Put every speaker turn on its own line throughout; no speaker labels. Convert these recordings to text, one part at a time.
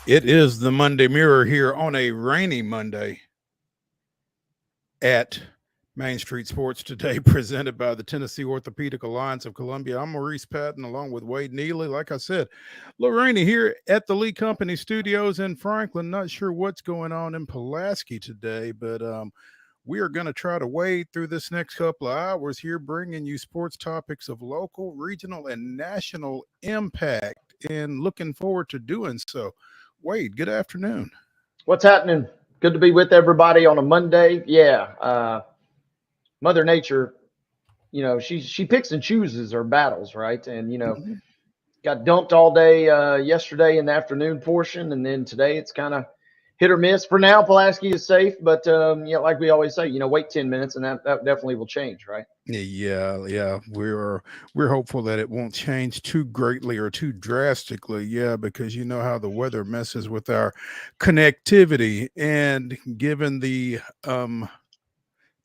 It is the Monday Mirror here on a rainy Monday at Main Street Sports Today, presented by the Tennessee Orthopedic Alliance of Columbia. I'm Maurice Patton along with Wade Neely. Like I said, a little rainy here at the Lee Company Studios in Franklin. Not sure what's going on in Pulaski today, but we are going to try to wade through this next couple of hours here, bringing you sports topics of local, regional, and national impact, and looking forward to doing so. Wade, good afternoon.
What's happening? Good to be with everybody on a Monday. Yeah, Mother Nature, she picks and chooses her battles, right? And got dumped all day yesterday in the afternoon portion, and then today it's kind of hit or miss. For now, Pulaski is safe, but like we always say, wait 10 minutes, and that definitely will change, right?
Yeah. We're hopeful that it won't change too greatly or too drastically. Yeah, because you know how the weather messes with our connectivity, and given the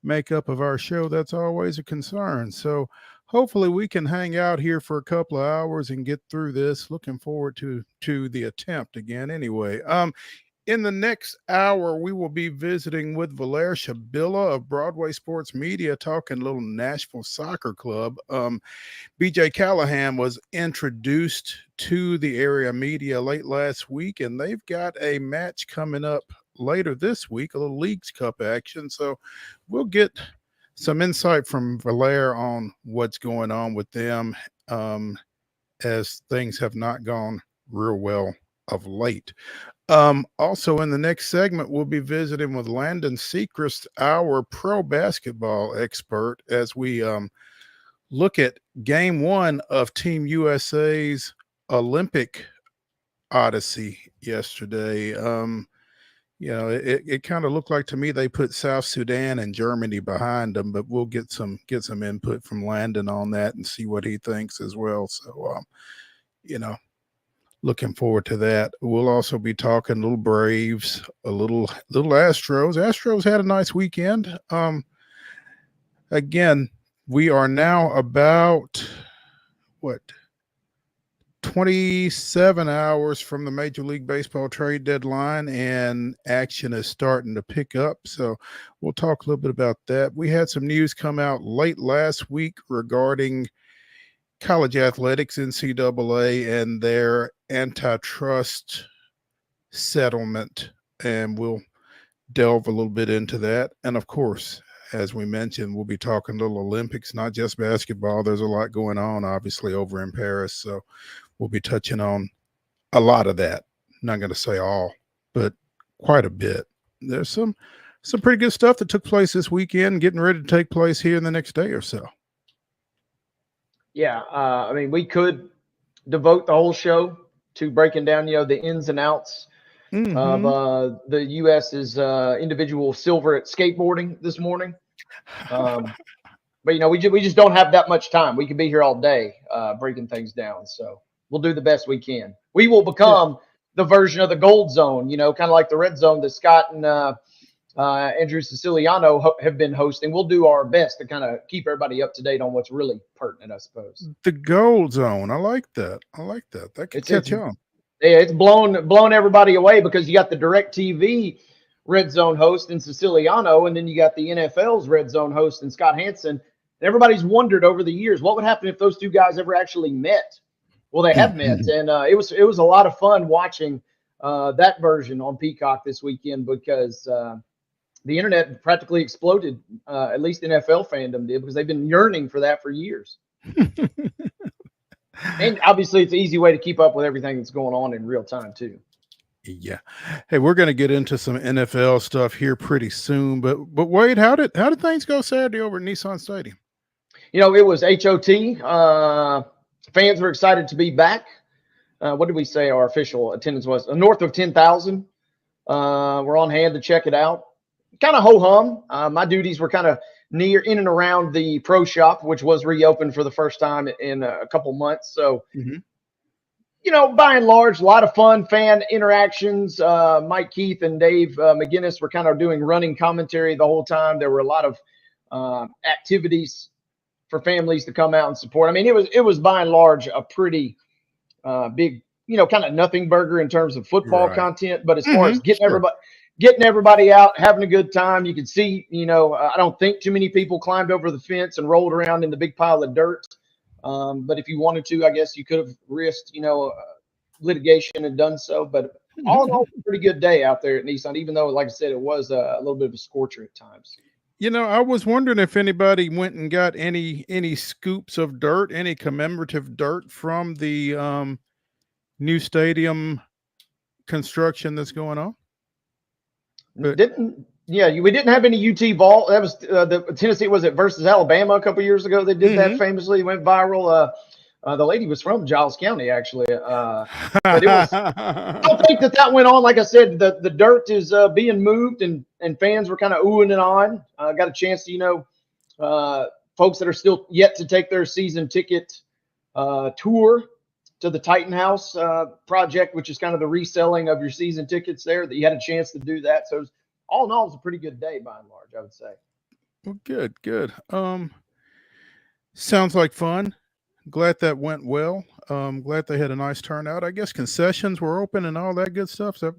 makeup of our show, that's always a concern. So hopefully we can hang out here for a couple of hours and get through this. Looking forward to the attempt again. Anyway, in the next hour, we will be visiting with VALAIR SHABILLA of Broadway Sports Media, talking a little Nashville Soccer Club. BJ Callahan was introduced to the area media late last week, and they've got a match coming up later this week, a little Leagues Cup action. So we'll get some insight from VALAIR on what's going on with them, as things have not gone real well of late. Also in the next segment, we'll be visiting with LANDEN SECREST, our pro basketball expert, as we look at game one of Team USA's Olympic odyssey yesterday. It kind of looked like to me they put South Sudan and Germany behind them, but we'll get some input from LANDEN on that and see what he thinks as well. So, looking forward to that. We'll also be talking little Braves, a little Astros. Astros had a nice weekend. Again, we are now about 27 hours from the Major League Baseball trade deadline, and action is starting to pick up. So we'll talk a little bit about that. We had some news come out late last week regarding college athletics, NCAA, and their antitrust settlement, and we'll delve a little bit into that. And of course, as we mentioned, we'll be talking little Olympics, not just basketball. There's a lot going on, obviously, over in Paris. So we'll be touching on a lot of that. I'm not going to say all, but quite a bit. There's some pretty good stuff that took place this weekend, getting ready to take place here in the next day or so.
Yeah, we could devote the whole show to breaking down, the ins and outs of the U.S.'s individual silver at skateboarding this morning. But we just don't have that much time. We could be here all day breaking things down. So we'll do the best we can. We will become the version of the gold zone, kind of like the red zone that Scott and Andrew Siciliano have been hosting. We'll do our best to kind of keep everybody up to date on what's really pertinent, I suppose.
The gold zone. I like that. That could catch on.
Yeah, it's blown everybody away, because you got the DirecTV red zone host in Siciliano, and then you got the NFL's red zone host in Scott Hansen. And everybody's wondered over the years what would happen if those two guys ever actually met. Well, they have met, and it was a lot of fun watching that version on Peacock this weekend, because the internet practically exploded, at least NFL fandom did, because they've been yearning for that for years. And obviously, it's an easy way to keep up with everything that's going on in real time, too.
Yeah. Hey, we're going to get into some NFL stuff here pretty soon. But Wade, how did things go Saturday over at Nissan Stadium?
It was HOT. Fans were excited to be back. What did we say our official attendance was? North of 10,000. We're on hand to check it out. Kind of ho-hum. My duties were kind of in and around the pro shop, which was reopened for the first time in a couple months. So, by and large, a lot of fun fan interactions. Mike Keith and Dave McGinnis were kind of doing running commentary the whole time. There were a lot of activities for families to come out and support. It was by and large a pretty big kind of nothing burger in terms of football
Right.
content, but as far as
Sure.
getting everybody out, having a good time, you can see, I don't think too many people climbed over the fence and rolled around in the big pile of dirt. But if you wanted to, I guess you could have risked, litigation and done so. But all in all, a pretty good day out there at Nissan, even though, like I said, it was a little bit of a scorcher at times.
I was wondering if anybody went and got any scoops of dirt, any commemorative dirt from the new stadium construction that's going on. But
We didn't have any UT vault. That was the Tennessee, was it versus Alabama a couple years ago? They did that famously, went viral. The lady was from Giles County, actually. But it was, I don't think that went on. Like I said, the dirt is being moved, and fans were kind of oohing and on. Got a chance to, folks that are still yet to take their season ticket tour to the Titan House project, which is kind of the reselling of your season tickets there, that you had a chance to do that. So all in all, it was a pretty good day by and large, I would say.
Well, good. Sounds like fun. Glad that went well. Glad they had a nice turnout. I guess concessions were open and all that good stuff. So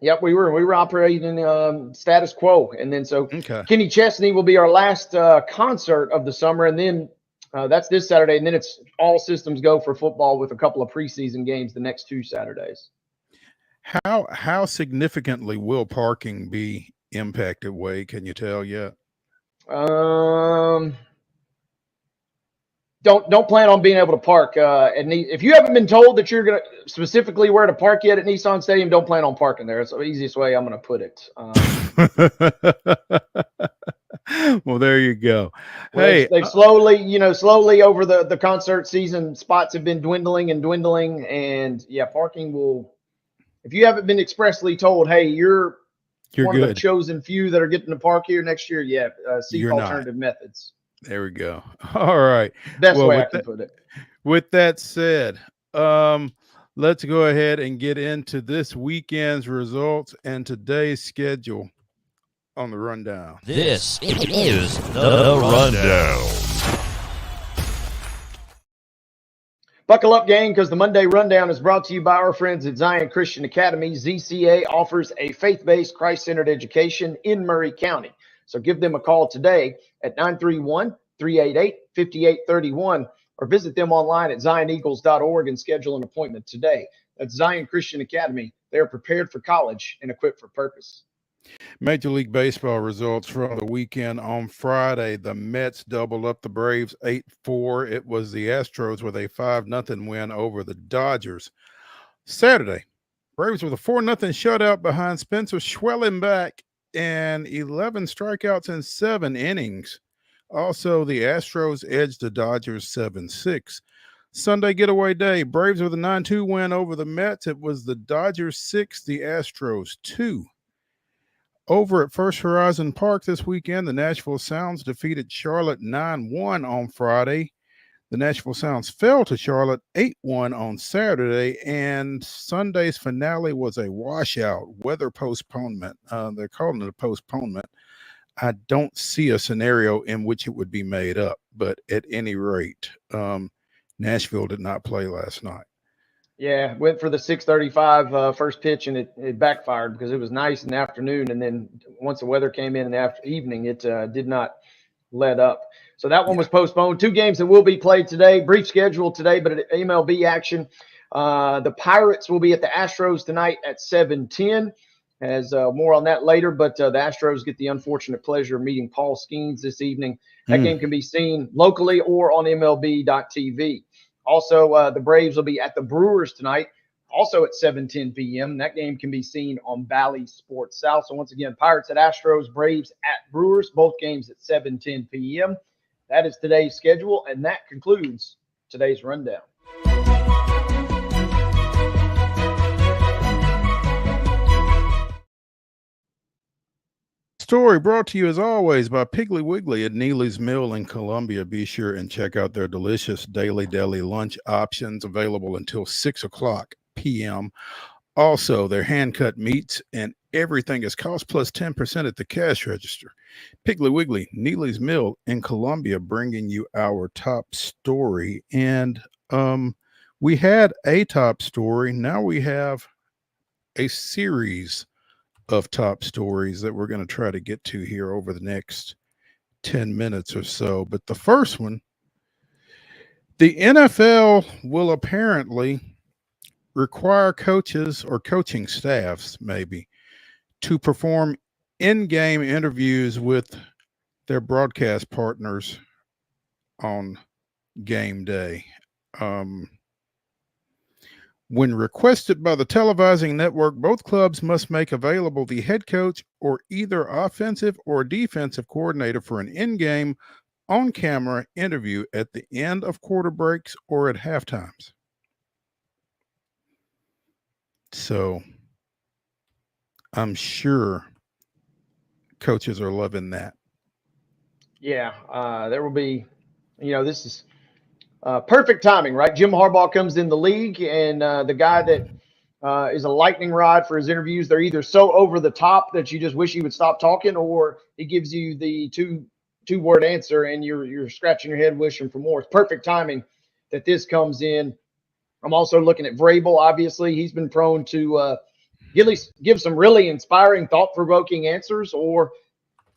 yep, we were operating status quo, and then
okay.
Kenny Chesney will be our last concert of the summer, and then that's this Saturday, and then it's all systems go for football with a couple of preseason games the next 2 Saturdays.
How significantly will parking be impacted, Wade? Can you tell yet?
Don't plan on being able to park. If you haven't been told that you're going to specifically where to park yet at Nissan Stadium, don't plan on parking there. It's the easiest way I'm going to put it.
Well, there you go.
Well,
hey,
they've slowly over the concert season, spots have been dwindling, and yeah, parking will. If you haven't been expressly told, hey, you're one
good.
of the chosen few that are getting to park here next year, seek
You're
alternative
not.
methods.
There we go. All right.
Best way I can put it.
With that said, let's go ahead and get into this weekend's results and today's schedule on the rundown.
This is the rundown.
Buckle up, gang, because the Monday Rundown is brought to you by our friends at Zion Christian Academy. ZCA offers a faith-based, Christ-centered education in Murray County. So give them a call today at 931-388-5831 or visit them online at zioneagles.org and schedule an appointment today. That's Zion Christian Academy. They are prepared for college and equipped for purpose.
Major League Baseball results from the weekend. On Friday, the Mets doubled up the Braves 8-4. It was the Astros with a 5-0 win over the Dodgers. Saturday, Braves with a 4-0 shutout behind Spencer Schwellenbach and 11 strikeouts in 7 innings. Also, the Astros edged the Dodgers 7-6. Sunday getaway day, Braves with a 9-2 win over the Mets. It was the Dodgers 6, the Astros 2. Over at First Horizon Park this weekend, the Nashville Sounds defeated Charlotte 9-1 on Friday. The Nashville Sounds fell to Charlotte 8-1 on Saturday, and Sunday's finale was a washout, weather postponement. They're calling it a postponement. I don't see a scenario in which it would be made up, but at any rate, Nashville did not play last night.
Yeah, went for the 6:35 first pitch, and it backfired because it was nice in the afternoon, and then once the weather came in the evening, it did not let up. So that one was postponed. 2 games that will be played today. Brief schedule today, but at MLB action. The Pirates will be at the Astros tonight at 7:10. Has more on that later, but the Astros get the unfortunate pleasure of meeting Paul Skeens this evening. That game can be seen locally or on MLB.tv. Also, the Braves will be at the Brewers tonight, also at 7:10 p.m. That game can be seen on Valley Sports South. So once again, Pirates at Astros, Braves at Brewers, both games at 7:10 p.m. That is today's schedule, and that concludes today's rundown.
Story brought to you as always by Piggly Wiggly at Neely's Mill in Columbia. Be sure and check out their delicious daily deli lunch options available until 6:00 p.m. Also, their hand-cut meats and everything is cost plus 10% at the cash register. Piggly Wiggly, Neely's Mill in Columbia, bringing you our top story. And We had a top story. Now we have a series of top stories that we're going to try to get to here over the next 10 minutes or so. But the first one, the NFL will apparently require coaches or coaching staffs maybe to perform in-game interviews with their broadcast partners on game day. When requested by the televising network, both clubs must make available the head coach or either offensive or defensive coordinator for an in-game, on-camera interview at the end of quarter breaks or at halftimes. So I'm sure coaches are loving that.
Yeah, there will be, this is perfect timing, right? Jim Harbaugh comes in the league, and the guy that is a lightning rod for his interviews, they're either so over the top that you just wish he would stop talking, or he gives you the two-word answer, and you're scratching your head wishing for more. It's perfect timing that this comes in. I'm also looking at Vrabel. Obviously, he's been prone to at least give some really inspiring, thought-provoking answers, or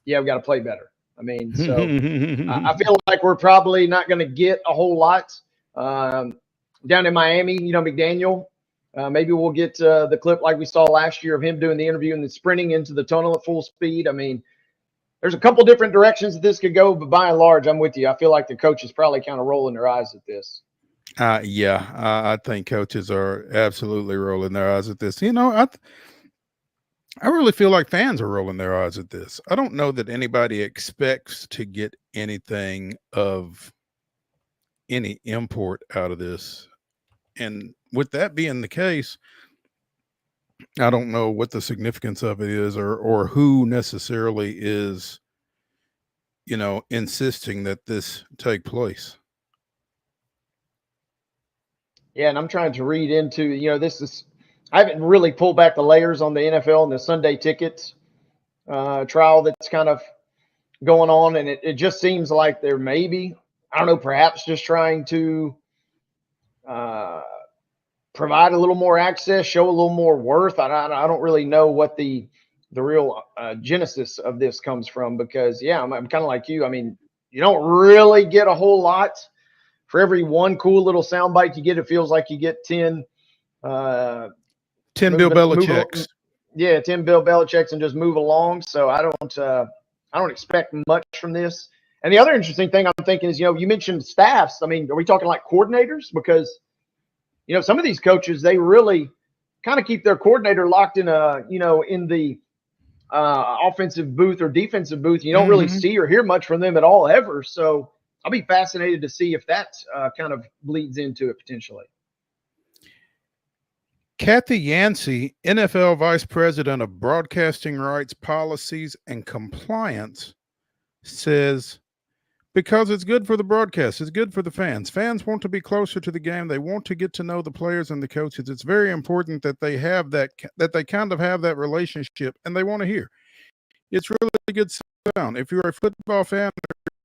we've got to play better. I mean, so I feel like we're probably not going to get a whole lot down in Miami. McDaniel, maybe we'll get the clip like we saw last year of him doing the interview and then sprinting into the tunnel at full speed. I mean, there's a couple different directions that this could go, but by and large, I'm with you. I feel like the coach is probably kind of rolling their eyes at this.
I think coaches are absolutely rolling their eyes at this. I really feel like fans are rolling their eyes at this. I don't know that anybody expects to get anything of any import out of this. And with that being the case, I don't know what the significance of it is or who necessarily is, insisting that this take place.
Yeah, and I'm trying to read into, I haven't really pulled back the layers on the NFL and the Sunday tickets trial that's kind of going on. And it just seems like they're maybe, I don't know, perhaps just trying to provide a little more access, show a little more worth. I don't really know what the real genesis of this comes from, because, I'm kind of like you. I mean, you don't really get a whole lot. For every one cool little soundbite you get, it feels like you get 10
Bill Belichick's.
10 Bill Belichick's, and just move along. So I don't expect much from this. And the other interesting thing I'm thinking is, you mentioned staffs. I mean, are we talking like coordinators? Because, some of these coaches, they really kind of keep their coordinator locked in in the offensive booth or defensive booth. You don't really see or hear much from them at all ever. So I'll be fascinated to see if that kind of bleeds into it potentially.
Kathy Yancey, NFL Vice President of Broadcasting Rights, Policies, and Compliance, says, because it's good for the broadcast, it's good for the fans. Fans want to be closer to the game. They want to get to know the players and the coaches. It's very important that they have that they kind of have that relationship, and they want to hear. It's really good sound. If you're a football fan,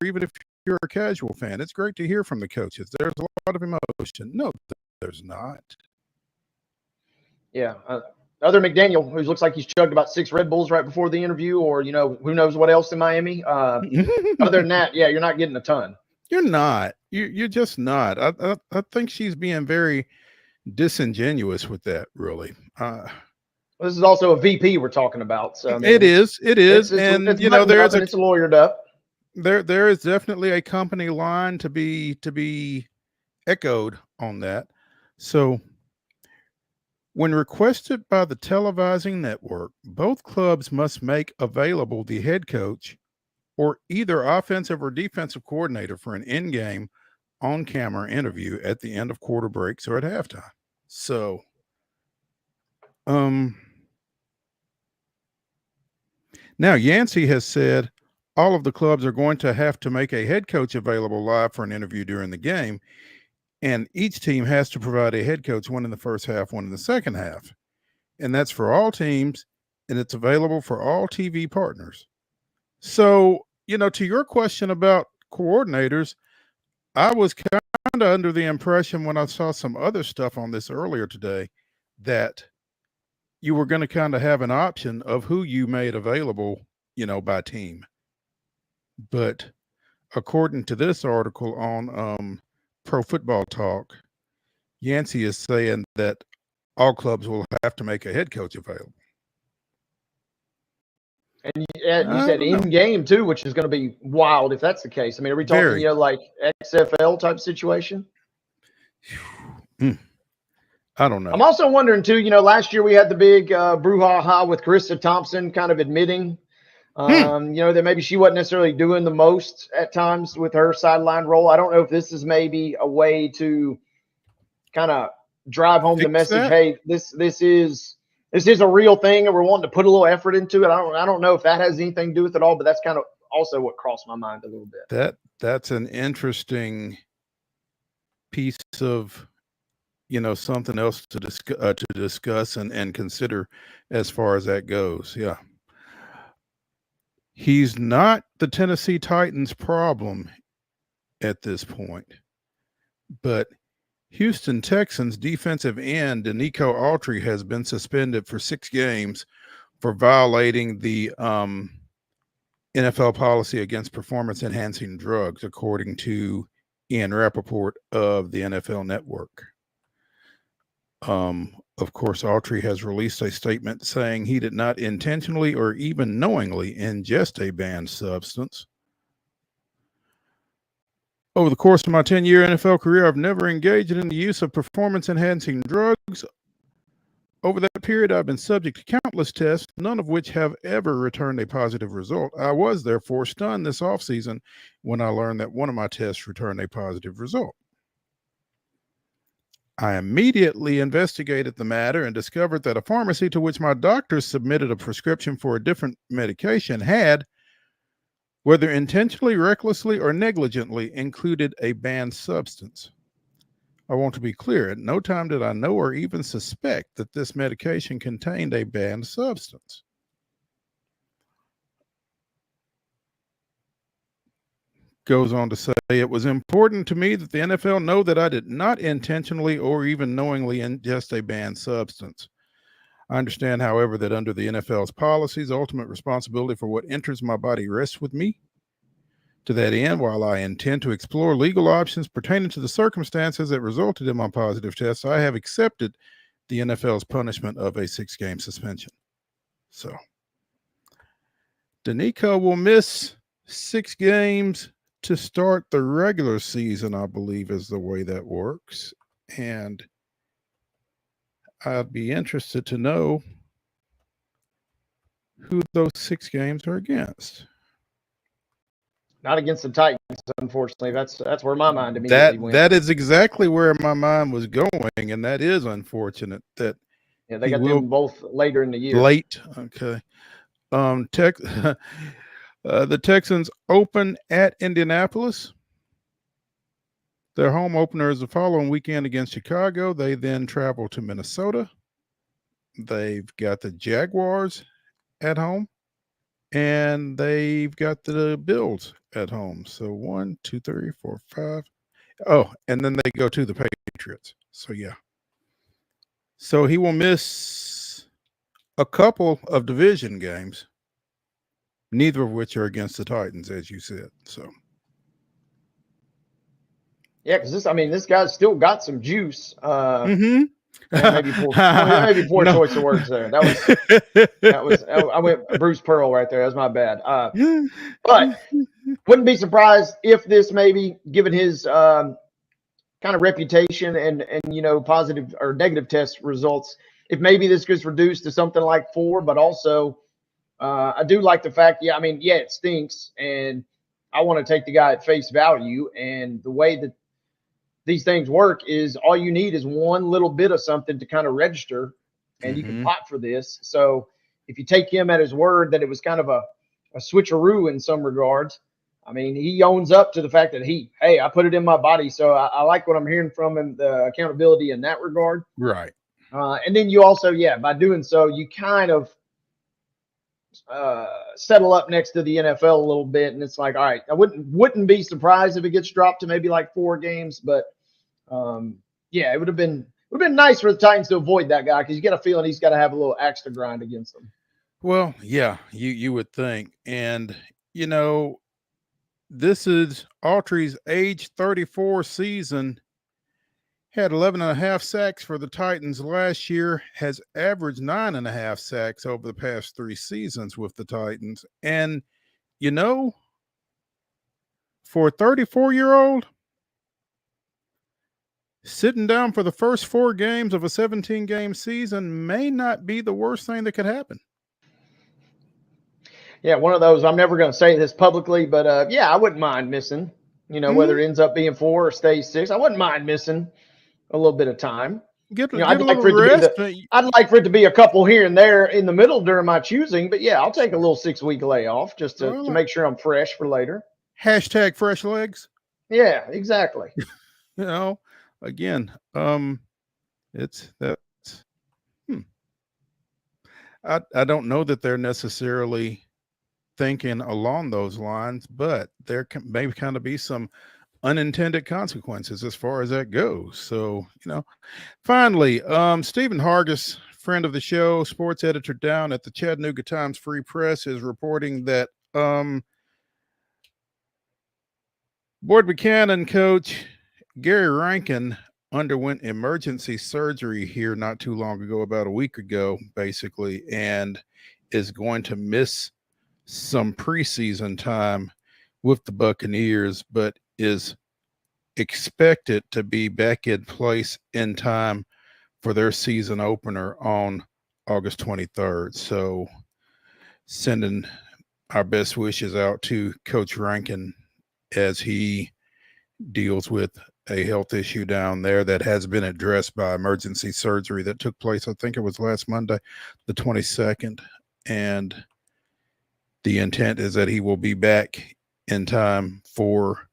or even if you're a casual fan, it's great to hear from the coaches. There's a lot of emotion. No, there's not.
Yeah. Other McDaniel, who looks like he's chugged about 6 Red Bulls right before the interview, or, who knows what else in Miami. Other than that, you're not getting a ton.
You're not. You're just not. I think she's being very disingenuous with that, really.
This is also a VP we're talking about. So I mean,
it is. It's
and it's lawyered up.
There is definitely a company line to be echoed on that. So when requested by the televising network, both clubs must make available the head coach or either offensive or defensive coordinator for an in-game, on-camera interview at the end of quarter breaks or at halftime. So, now Yancey has said all of the clubs are going to have to make a head coach available live for an interview during the game, and each team has to provide a head coach, one in the first half, one in the second half. And that's for all teams, and it's available for all TV partners. So, to your question about coordinators, I was kind of under the impression when I saw some other stuff on this earlier today that you were going to kind of have an option of who you made available, by team. But according to this article on Pro Football Talk, Yancey is saying that all clubs will have to make a head coach available.
And you said in game too, which is going to be wild if that's the case. I mean, are we talking, like XFL type situation?
I don't know.
I'm also wondering too, last year we had the big brouhaha with Carissa Thompson kind of admitting, that maybe she wasn't necessarily doing the most at times with her sideline role. I don't know if this is maybe a way to kind of drive home the message. Hey, this is a real thing, and we're wanting to put a little effort into it. I don't know if that has anything to do with it all, but that's kind of also what crossed my mind a little bit.
That's an interesting piece of, something else to discuss and consider as far as that goes. Yeah. He's not the Tennessee Titans' problem at this point, but Houston Texans defensive end Danico Autry has been suspended for 6 games for violating the NFL policy against performance-enhancing drugs, according to Ian Rappaport of the NFL Network. Of course, Autry has released a statement saying he did not intentionally or even knowingly ingest a banned substance. Over the course of my 10-year NFL career, I've never engaged in the use of performance-enhancing drugs. Over that period, I've been subject to countless tests, none of which have ever returned a positive result. I was therefore stunned this offseason when I learned that one of my tests returned a positive result. I immediately investigated the matter and discovered that a pharmacy to which my doctor submitted a prescription for a different medication had, whether intentionally, recklessly, or negligently, included a banned substance. I want to be clear, at no time did I know or even suspect that this medication contained a banned substance. Goes on to say, it was important to me that the NFL know that I did not intentionally or even knowingly ingest a banned substance. I understand, however, that under the NFL's policies, ultimate responsibility for what enters my body rests with me. To that end, while I intend to explore legal options pertaining to the circumstances that resulted in my positive test, I have accepted the NFL's punishment of a 6-game suspension. So, Danico will miss 6 games to start the regular season, I believe is the way that works. And I'd be interested to know who those 6 games are against.
Not against the Titans, unfortunately. That's where my mind immediately went.
That is exactly where my mind was going, and that is unfortunate that
they got them both later in the year.
Late, okay. The Texans open at Indianapolis. Their home opener is the following weekend against Chicago. They then travel to Minnesota. They've got the Jaguars at home, and they've got the Bills at home. So 1, 2, 3, 4, 5. Oh, and then they go to the Patriots. So yeah. So he will miss a couple of division games, neither of which are against the Titans, as you said. So
yeah, because this guy's still got some juice. Maybe poor
No.
choice of words there. I went Bruce Pearl right there. That's my bad. But wouldn't be surprised if this, maybe given his kind of reputation and positive or negative test results, if maybe this gets reduced to something like 4. But also, I do like the fact, it stinks, and I want to take the guy at face value. And the way that these things work is all you need is one little bit of something to kind of register, and you can pop for this. So if you take him at his word that it was kind of a switcheroo in some regards, he owns up to the fact that I put it in my body. So I like what I'm hearing from him, the accountability in that regard.
Right.
And then you also, by doing so, you kind of settle up next to the NFL a little bit. And it's like, all right, I wouldn't be surprised if it gets dropped to maybe like 4 games, but Yeah, it would have been nice for the Titans to avoid that guy, because you get a feeling he's got to have a little axe to grind against them.
Well, yeah, you would think. And, this is Autry's age 34 season. Had 11.5 sacks for the Titans last year, has averaged 9.5 sacks over the past 3 seasons with the Titans. And, for a 34-year-old, sitting down for the first 4 games of a 17-game season may not be the worst thing that could happen.
Yeah, one of those, I'm never going to say this publicly, but yeah, I wouldn't mind missing, whether it ends up being 4 or stays 6. I wouldn't mind missing a little bit of time. I'd like for it to be a couple here and there in the middle during my choosing, but yeah, I'll take a little 6-week layoff just to make sure I'm fresh for later.
Hashtag fresh legs.
Yeah, exactly.
Again, I don't know that they're necessarily thinking along those lines, but there may kind of be some unintended consequences as far as that goes. So, finally, Stephen Hargis, friend of the show, sports editor down at the Chattanooga Times Free Press, is reporting that Boyd Buchanan coach Gary Rankin underwent emergency surgery here not too long ago, about a week ago, basically, and is going to miss some preseason time with the Buccaneers, but is expected to be back in place in time for their season opener on August 23rd. So sending our best wishes out to Coach Rankin as he deals with a health issue down there that has been addressed by emergency surgery that took place, I think it was last Monday, the 22nd. And the intent is that he will be back in time for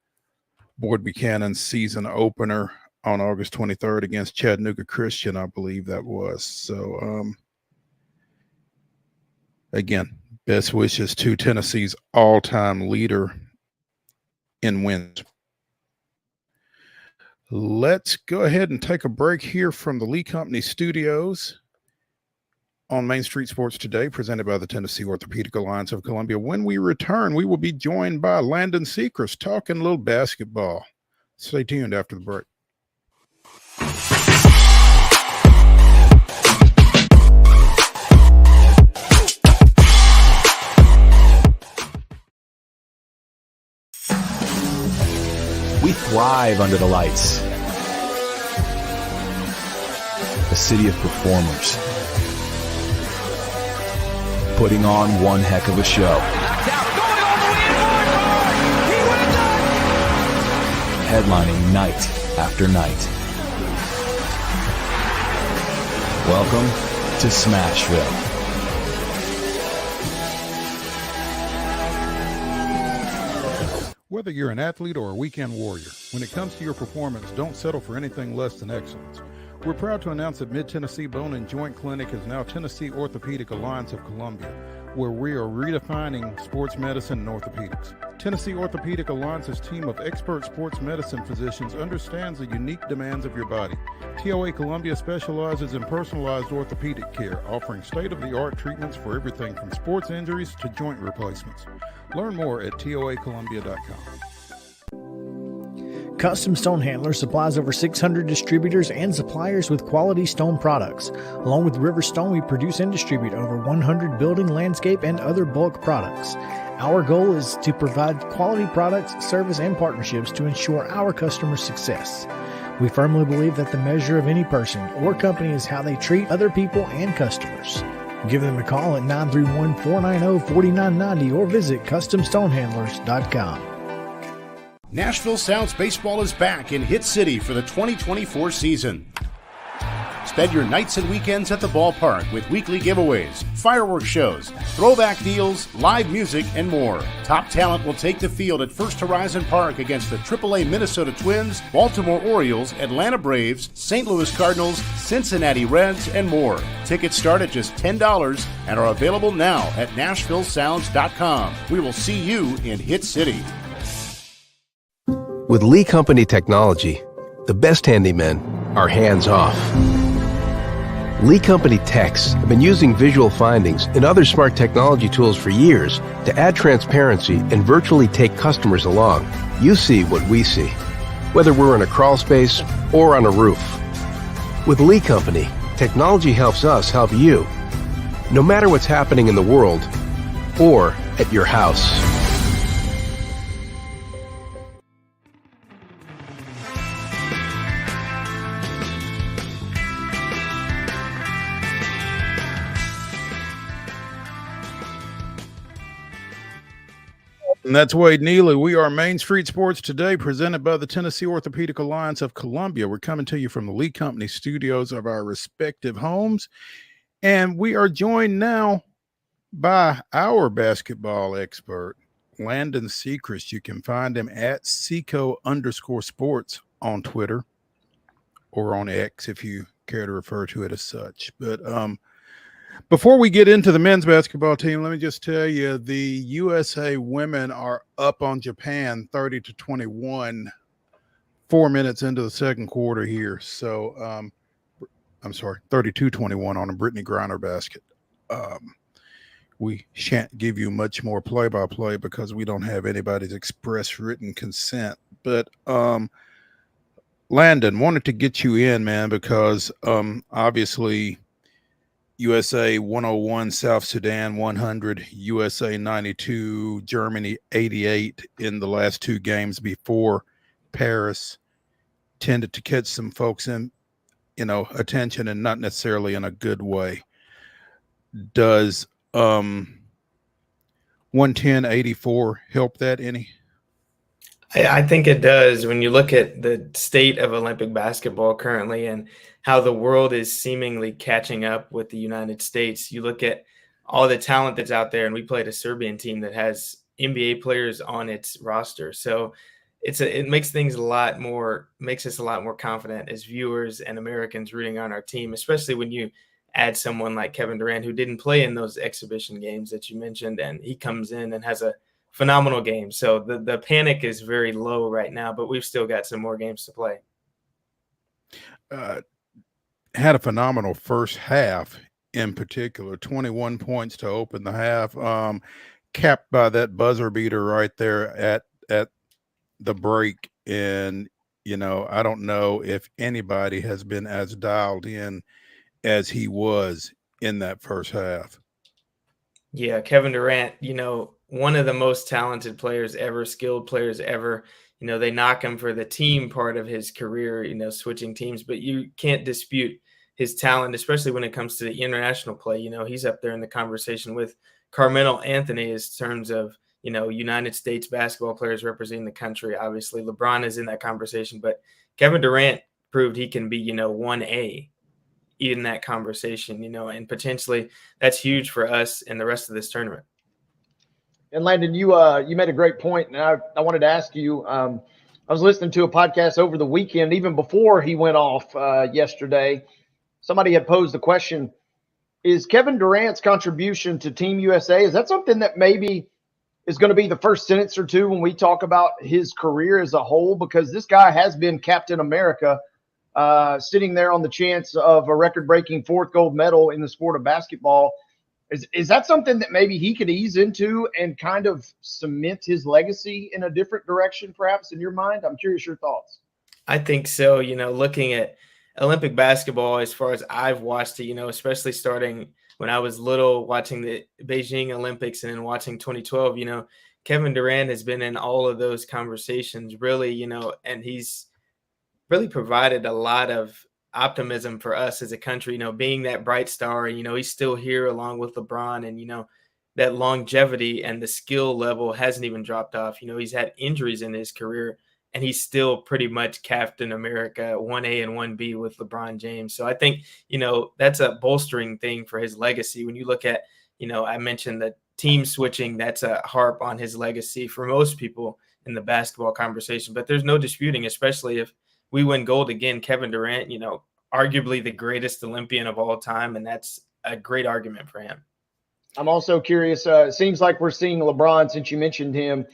Boyd Buchanan's season opener on August 23rd against Chattanooga Christian, I believe that was. So, again, best wishes to Tennessee's all-time leader in wins. Let's go ahead and take a break here from the Lee Company studios on Main Street Sports Today, presented by the Tennessee Orthopedic Alliance of Columbia. When we return, we will be joined by LANDEN SECREST talking a little basketball. Stay tuned after the break.
We thrive under the lights. A city of performers, putting on one heck of a show. Headlining night after night. Welcome to Smashville.
Whether you're an athlete or a weekend warrior, when it comes to your performance, don't settle for anything less than excellence. We're proud to announce that Mid-Tennessee Bone and Joint Clinic is now Tennessee Orthopedic Alliance of Columbia, where we are redefining sports medicine and orthopedics. Tennessee Orthopedic Alliance's team of expert sports medicine physicians understands the unique demands of your body. TOA Columbia specializes in personalized orthopedic care, offering state-of-the-art treatments for everything from sports injuries to joint replacements. Learn more at toacolumbia.com.
Custom Stone Handlers supplies over 600 distributors and suppliers with quality stone products. Along with River Stone, we produce and distribute over 100 building, landscape, and other bulk products. Our goal is to provide quality products, service, and partnerships to ensure our customers' success. We firmly believe that the measure of any person or company is how they treat other people and customers. Give them a call at 931-490-4990 or visit CustomStonehandlers.com.
Nashville Sounds Baseball is back in Hit City for the 2024 season. Spend your nights and weekends at the ballpark with weekly giveaways, fireworks shows, throwback deals, live music, and more. Top talent will take the field at First Horizon Park against the AAA Minnesota Twins, Baltimore Orioles, Atlanta Braves, St. Louis Cardinals, Cincinnati Reds, and more. Tickets start at just $10 and are available now at NashvilleSounds.com. We will see you in Hit City.
With Lee Company technology, The best handymen are hands-off. Lee Company techs have been using visual findings and other smart technology tools for years to add transparency and virtually take customers along. You see what we see, whether we're in a crawl space or on a roof. With Lee Company, technology helps us help you, no matter what's happening in the world or at your house.
And that's Wade Neely. We are Main Street Sports Today, presented by the Tennessee Orthopedic Alliance of Columbia. We're coming to you from the Lee Company studios of our respective homes. And we are joined now by our basketball expert, Landon SECREST. You can find him at Seco_sports on Twitter or on X if you care to refer to it as such. But before we get into the men's basketball team, let me just tell you the USA women are up on Japan 30-21, 4 minutes into the second quarter here. So I'm sorry, 32-21 on a Brittany Griner basket. We shan't give you much more play-by-play because we don't have anybody's express written consent. But Landon, wanted to get you in, man, because obviously USA 101, South Sudan 100, USA 92, Germany 88 in the last two games before Paris tended to catch some folks in, attention, and not necessarily in a good way. Does 110-84 help that any?
I think it does. When you look at the state of Olympic basketball currently and how the world is seemingly catching up with the United States, you look at all the talent that's out there, and we played a Serbian team that has NBA players on its roster. So it makes things makes us a lot more confident as viewers and Americans rooting on our team, especially when you add someone like Kevin Durant, who didn't play in those exhibition games that you mentioned, and he comes in and has a phenomenal game. So the panic is very low right now, but we've still got some more games to play.
Had a phenomenal first half in particular, 21 points to open the half, capped by that buzzer beater right there at the break. And, I don't know if anybody has been as dialed in as he was in that first half.
Yeah, Kevin Durant, one of the most talented players ever, skilled players ever. They knock him for the team part of his career, switching teams, but you can't dispute his talent, especially when it comes to the international play. He's up there in the conversation with Carmelo Anthony in terms of, United States basketball players representing the country. Obviously, LeBron is in that conversation, but Kevin Durant proved he can be, 1A in that conversation, and potentially that's huge for us and the rest of this tournament.
And Landon, you made a great point, and I wanted to ask you. I was listening to a podcast over the weekend, even before he went off yesterday. Somebody had posed the question: is Kevin Durant's contribution to Team USA, is that something that maybe is going to be the first sentence or two when we talk about his career as a whole? Because this guy has been Captain America, sitting there on the chance of a record-breaking fourth gold medal in the sport of basketball. Is that something that maybe he could ease into and kind of cement his legacy in a different direction, perhaps, in your mind? I'm curious your thoughts.
I think so. Looking at Olympic basketball, as far as I've watched it, especially starting when I was little, watching the Beijing Olympics and then watching 2012, Kevin Durant has been in all of those conversations, really, and he's really provided a lot of optimism for us as a country, being that bright star. He's still here along with LeBron, and, that longevity and the skill level hasn't even dropped off. He's had injuries in his career, and he's still pretty much Captain America 1A and 1B with LeBron James. So I think, that's a bolstering thing for his legacy. When you look at, I mentioned the team switching, that's a harp on his legacy for most people in the basketball conversation. But there's no disputing, especially if we win gold again, Kevin Durant, arguably the greatest Olympian of all time, and that's a great argument for him.
I'm also curious. It seems like we're seeing LeBron, since you mentioned him,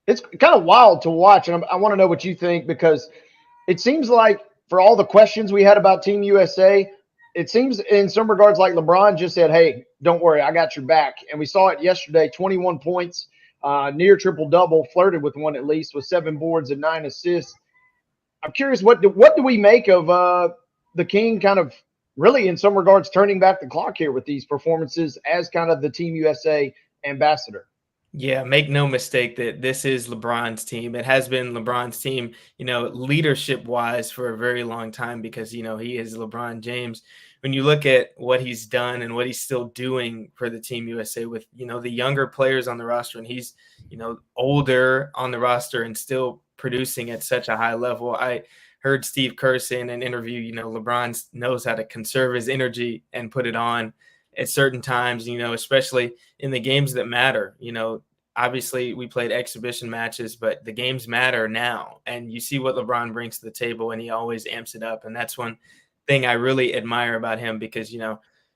it's kind of wild to watch, and I want to know what you think, because it seems like for all the questions we had about Team USA, it seems in some regards like LeBron just said, hey, don't worry, I got your back. And we saw it yesterday, 21 points, near triple-double, flirted with one at least, with 7 boards and 9 assists. I'm curious, what do we make of the King kind of really in some regards turning back the clock here with these performances as kind of the Team USA ambassador?
Yeah, make no mistake that this is LeBron's team. It has been LeBron's team, leadership wise for a very long time because, he is LeBron James. When you look at what he's done and what he's still doing for the Team USA with, the younger players on the roster, and he's, older on the roster and still producing at such a high level. I heard Steve Kerr say in an interview, LeBron knows how to conserve his energy and put it on at certain times, especially in the games that matter. Obviously we played exhibition matches, but the games matter now. And you see what LeBron brings to the table, and he always amps it up. And that's one thing I really admire about him because,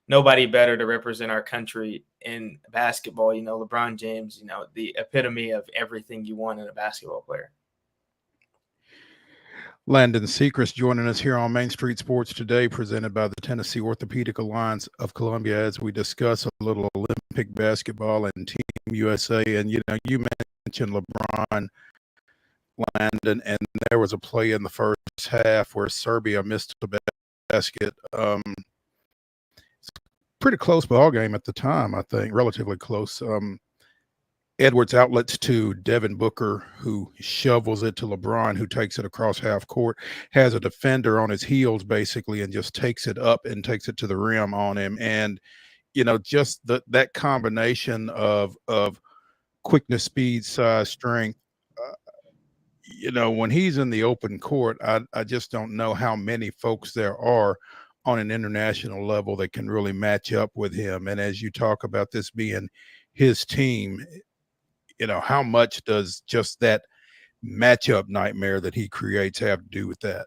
nobody better to represent our country in basketball. LeBron James, the epitome of everything you want in a basketball player.
Landon SECREST joining us here on Main Street Sports today, presented by the Tennessee Orthopedic Alliance of Columbia, as we discuss a little Olympic basketball and Team USA. And, you mentioned LeBron, Landon, and there was a play in the first half where Serbia missed a basket. It's a pretty close ball game at the time, I think, relatively close. Edwards outlets to Devin Booker, who shovels it to LeBron, who takes it across half court, has a defender on his heels basically, and just takes it up and takes it to the rim on him. And, just that combination of quickness, speed, size, strength, when he's in the open court, I just don't know how many folks there are on an international level that can really match up with him. And as you talk about this being his team, how much does just that matchup nightmare that he creates have to do with that?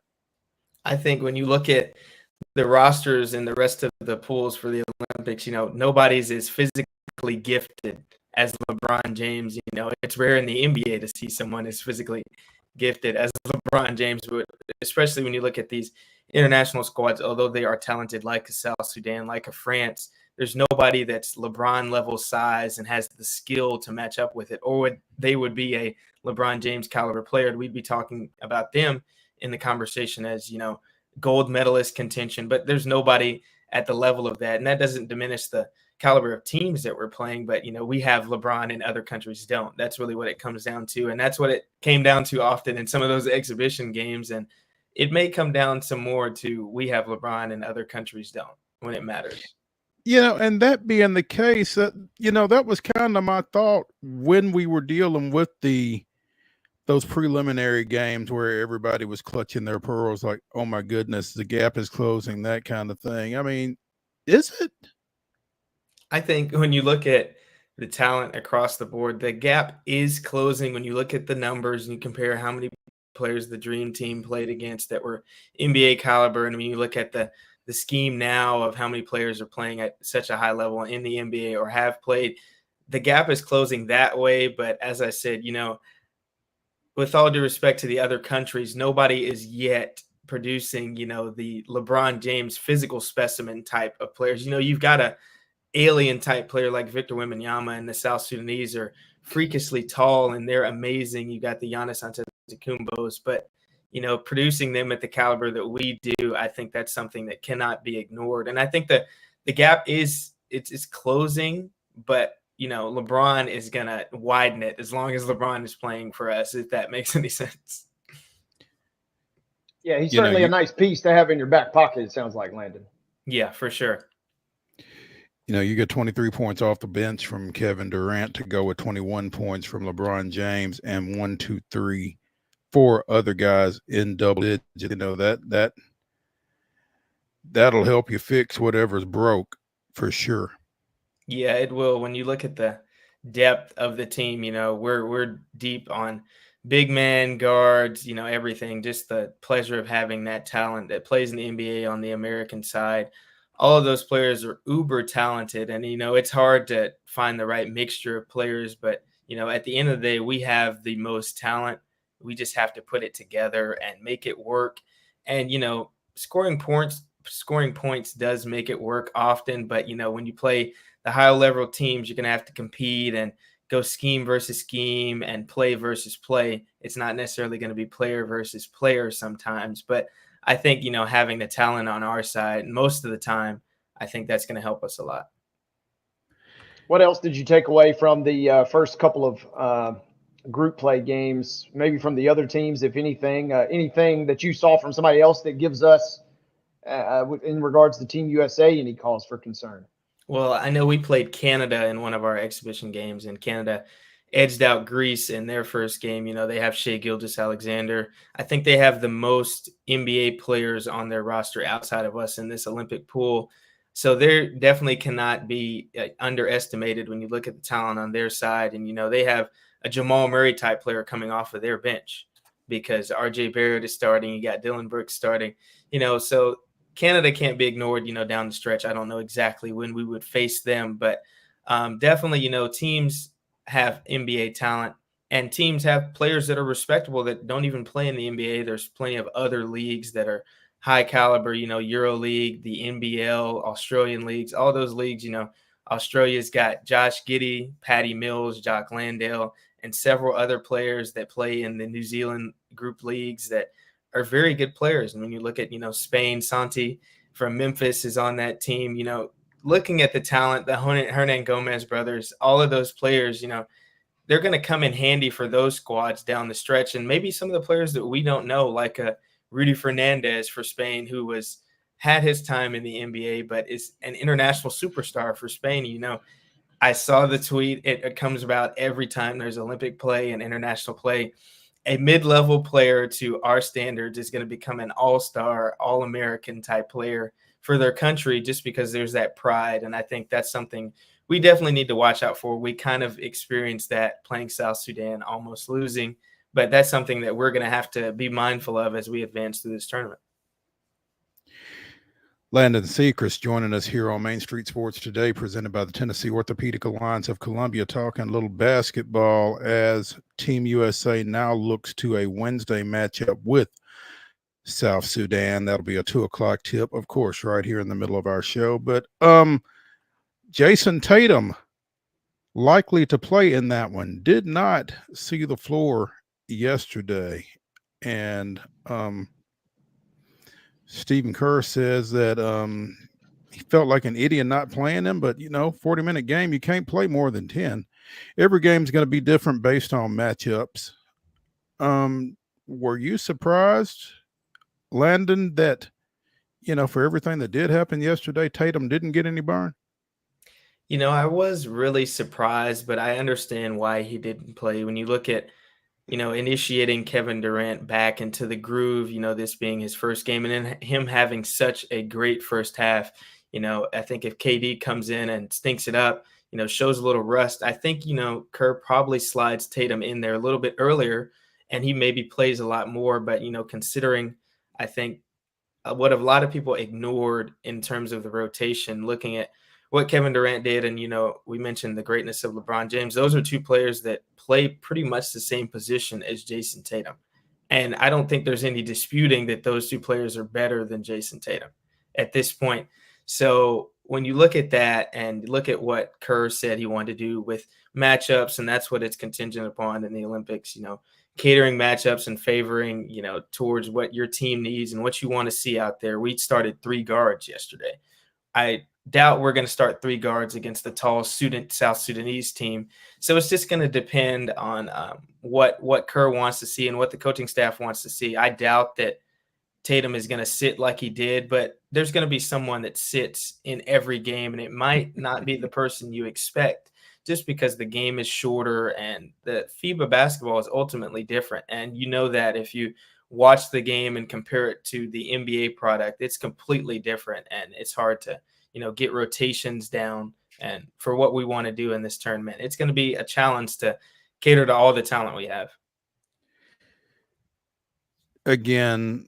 I think when you look at the rosters and the rest of the pools for the Olympics, nobody's as physically gifted as LeBron James. It's rare in the NBA to see someone as physically gifted as LeBron James, especially when you look at these international squads, although they are talented, like a South Sudan, like a France. There's nobody that's LeBron level size and has the skill to match up with it, or they would be a LeBron James caliber player. We'd be talking about them in the conversation as, gold medalist contention, but there's nobody at the level of that. And that doesn't diminish the caliber of teams that we're playing, but, we have LeBron and other countries don't. That's really what it comes down to. And that's what it came down to often in some of those exhibition games. And it may come down some more to we have LeBron and other countries don't when it matters.
And that being the case, that was kind of my thought when we were dealing with those preliminary games where everybody was clutching their pearls, like, oh my goodness, the gap is closing, that kind of thing. I mean, is it?
I think when you look at the talent across the board, the gap is closing. When you look at the numbers and you compare how many players the Dream Team played against that were NBA caliber, and when you look at the scheme now of how many players are playing at such a high level in the NBA or have played, the gap is closing that way. But as I said, with all due respect to the other countries, nobody is yet producing, the LeBron James physical specimen type of players. You've got a alien type player like Victor Wembanyama, and the South Sudanese are freakishly tall and they're amazing. You got the Giannis Antetokounmpos, but producing them at the caliber that we do, I think that's something that cannot be ignored. And I think that the gap it's closing, but LeBron is gonna widen it as long as LeBron is playing for us, if that makes any sense.
Yeah, he's certainly a nice piece to have in your back pocket, it sounds like, Landon.
Yeah, for sure.
You get 23 points off the bench from Kevin Durant to go with 21 points from LeBron James, and 1, 2, 3, 4 other guys in double digits. That'll help you fix whatever's broke for sure.
Yeah, it will. When you look at the depth of the team, we're deep on big man, guards, everything. Just the pleasure of having that talent that plays in the NBA on the American side. All of those players are uber talented, and it's hard to find the right mixture of players, but at the end of the day, we have the most talent. We just have to put it together and make it work. And, scoring points does make it work often. But, when you play the higher level teams, you're going to have to compete and go scheme versus scheme and play versus play. It's not necessarily going to be player versus player sometimes. But I think, having the talent on our side most of the time, I think that's going to help us a lot.
What else did you take away from the first couple of group play games, maybe from the other teams, if anything? Anything that you saw from somebody else that gives us, in regards to Team USA, any cause for concern?
Well, I know we played Canada in one of our exhibition games, and Canada edged out Greece in their first game. They have Shai Gilgeous-Alexander. I think they have the most NBA players on their roster outside of us in this Olympic pool. So they definitely cannot be underestimated when you look at the talent on their side. And, they have a Jamal Murray type player coming off of their bench because RJ Barrett is starting. You got Dylan Brooks starting, so Canada can't be ignored, down the stretch. I don't know exactly when we would face them, but definitely, teams have NBA talent and teams have players that are respectable that don't even play in the NBA. There's plenty of other leagues that are high caliber, Euro League, the NBL, Australian leagues, all those leagues, Australia's got Josh Giddey, Patty Mills, Jock Landale, and several other players that play in the New Zealand group leagues that are very good players. And when you look at, Spain, Santi from Memphis is on that team, looking at the talent, the Hernan Gomez brothers, all of those players, they're going to come in handy for those squads down the stretch. And maybe some of the players that we don't know, like Rudy Fernandez for Spain, who had his time in the NBA, but is an international superstar for Spain. I saw the tweet. It comes about every time there's Olympic play and international play. A mid-level player to our standards is going to become an all-star, all-American type player for their country just because there's that pride. And I think that's something we definitely need to watch out for. We kind of experienced that playing South Sudan, almost losing, but that's something that we're going to have to be mindful of as we advance through this tournament.
Landon SECREST joining us here on Main Street Sports Today, presented by the Tennessee Orthopedic Alliance of Columbia, talking a little basketball as Team USA now looks to a Wednesday matchup with South Sudan. That'll be a 2:00 tip, of course, right here in the middle of our show. But Jason Tatum likely to play in that one. Did not see the floor yesterday. And Stephen Kerr says that he felt like an idiot not playing him, but 40-minute game, you can't play more than 10. Every game's going to be different based on matchups. Were you surprised, Landon, that for everything that did happen yesterday, Tatum didn't get any burn?
I was really surprised, but I understand why he didn't play. When you look at initiating Kevin Durant back into the groove, this being his first game, and then him having such a great first half. I think if KD comes in and stinks it up, shows a little rust, I think, Kerr probably slides Tatum in there a little bit earlier and he maybe plays a lot more. But, considering, I think, what a lot of people ignored in terms of the rotation, looking at what Kevin Durant did, and, we mentioned the greatness of LeBron James. Those are two players that play pretty much the same position as Jason Tatum. And I don't think there's any disputing that those two players are better than Jason Tatum at this point. So when you look at that and look at what Kerr said he wanted to do with matchups, and that's what it's contingent upon in the Olympics, catering matchups and favoring, towards what your team needs and what you want to see out there. We started 3 guards yesterday. I doubt we're going to start 3 guards against the tall South Sudanese team. So it's just going to depend on what Kerr wants to see and what the coaching staff wants to see. I doubt that Tatum is going to sit like he did, but there's going to be someone that sits in every game, and it might not be the person you expect just because the game is shorter and the FIBA basketball is ultimately different. And that if you watch the game and compare it to the NBA product, it's completely different, and it's hard to get rotations down. And for what we want to do in this tournament, it's going to be a challenge to cater to all the talent we have.
Again,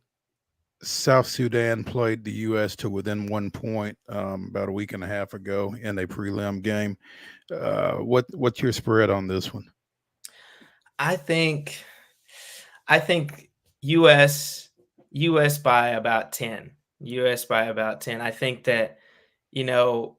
South Sudan played the U.S. to within 1 point about a week and a half ago in a prelim game. What's your spread on this one?
I think US by about 10. US by about 10. I think that, you know,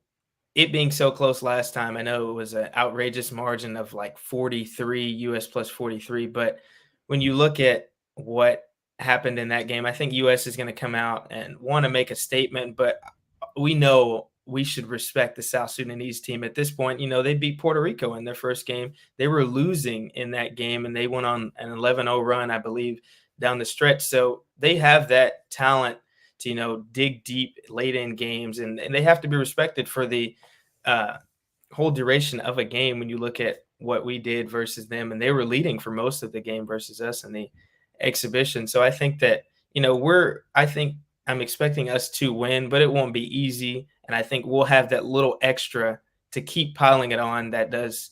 it being so close last time, I know it was an outrageous margin of like 43, US plus 43. But when you look at what happened in that game, I think US is going to come out and want to make a statement. But we know we should respect the South Sudanese team at this point. You know, they beat Puerto Rico in their first game. They were losing in that game, and they went on an 11-0 run, I believe, down the stretch. So they have that talent to, you know, dig deep late in games, and they have to be respected for the whole duration of a game. When you look at what we did versus them, and they were leading for most of the game versus us in the exhibition. So I think that, you know, I'm expecting us to win, but it won't be easy. And I think we'll have that little extra to keep piling it on that does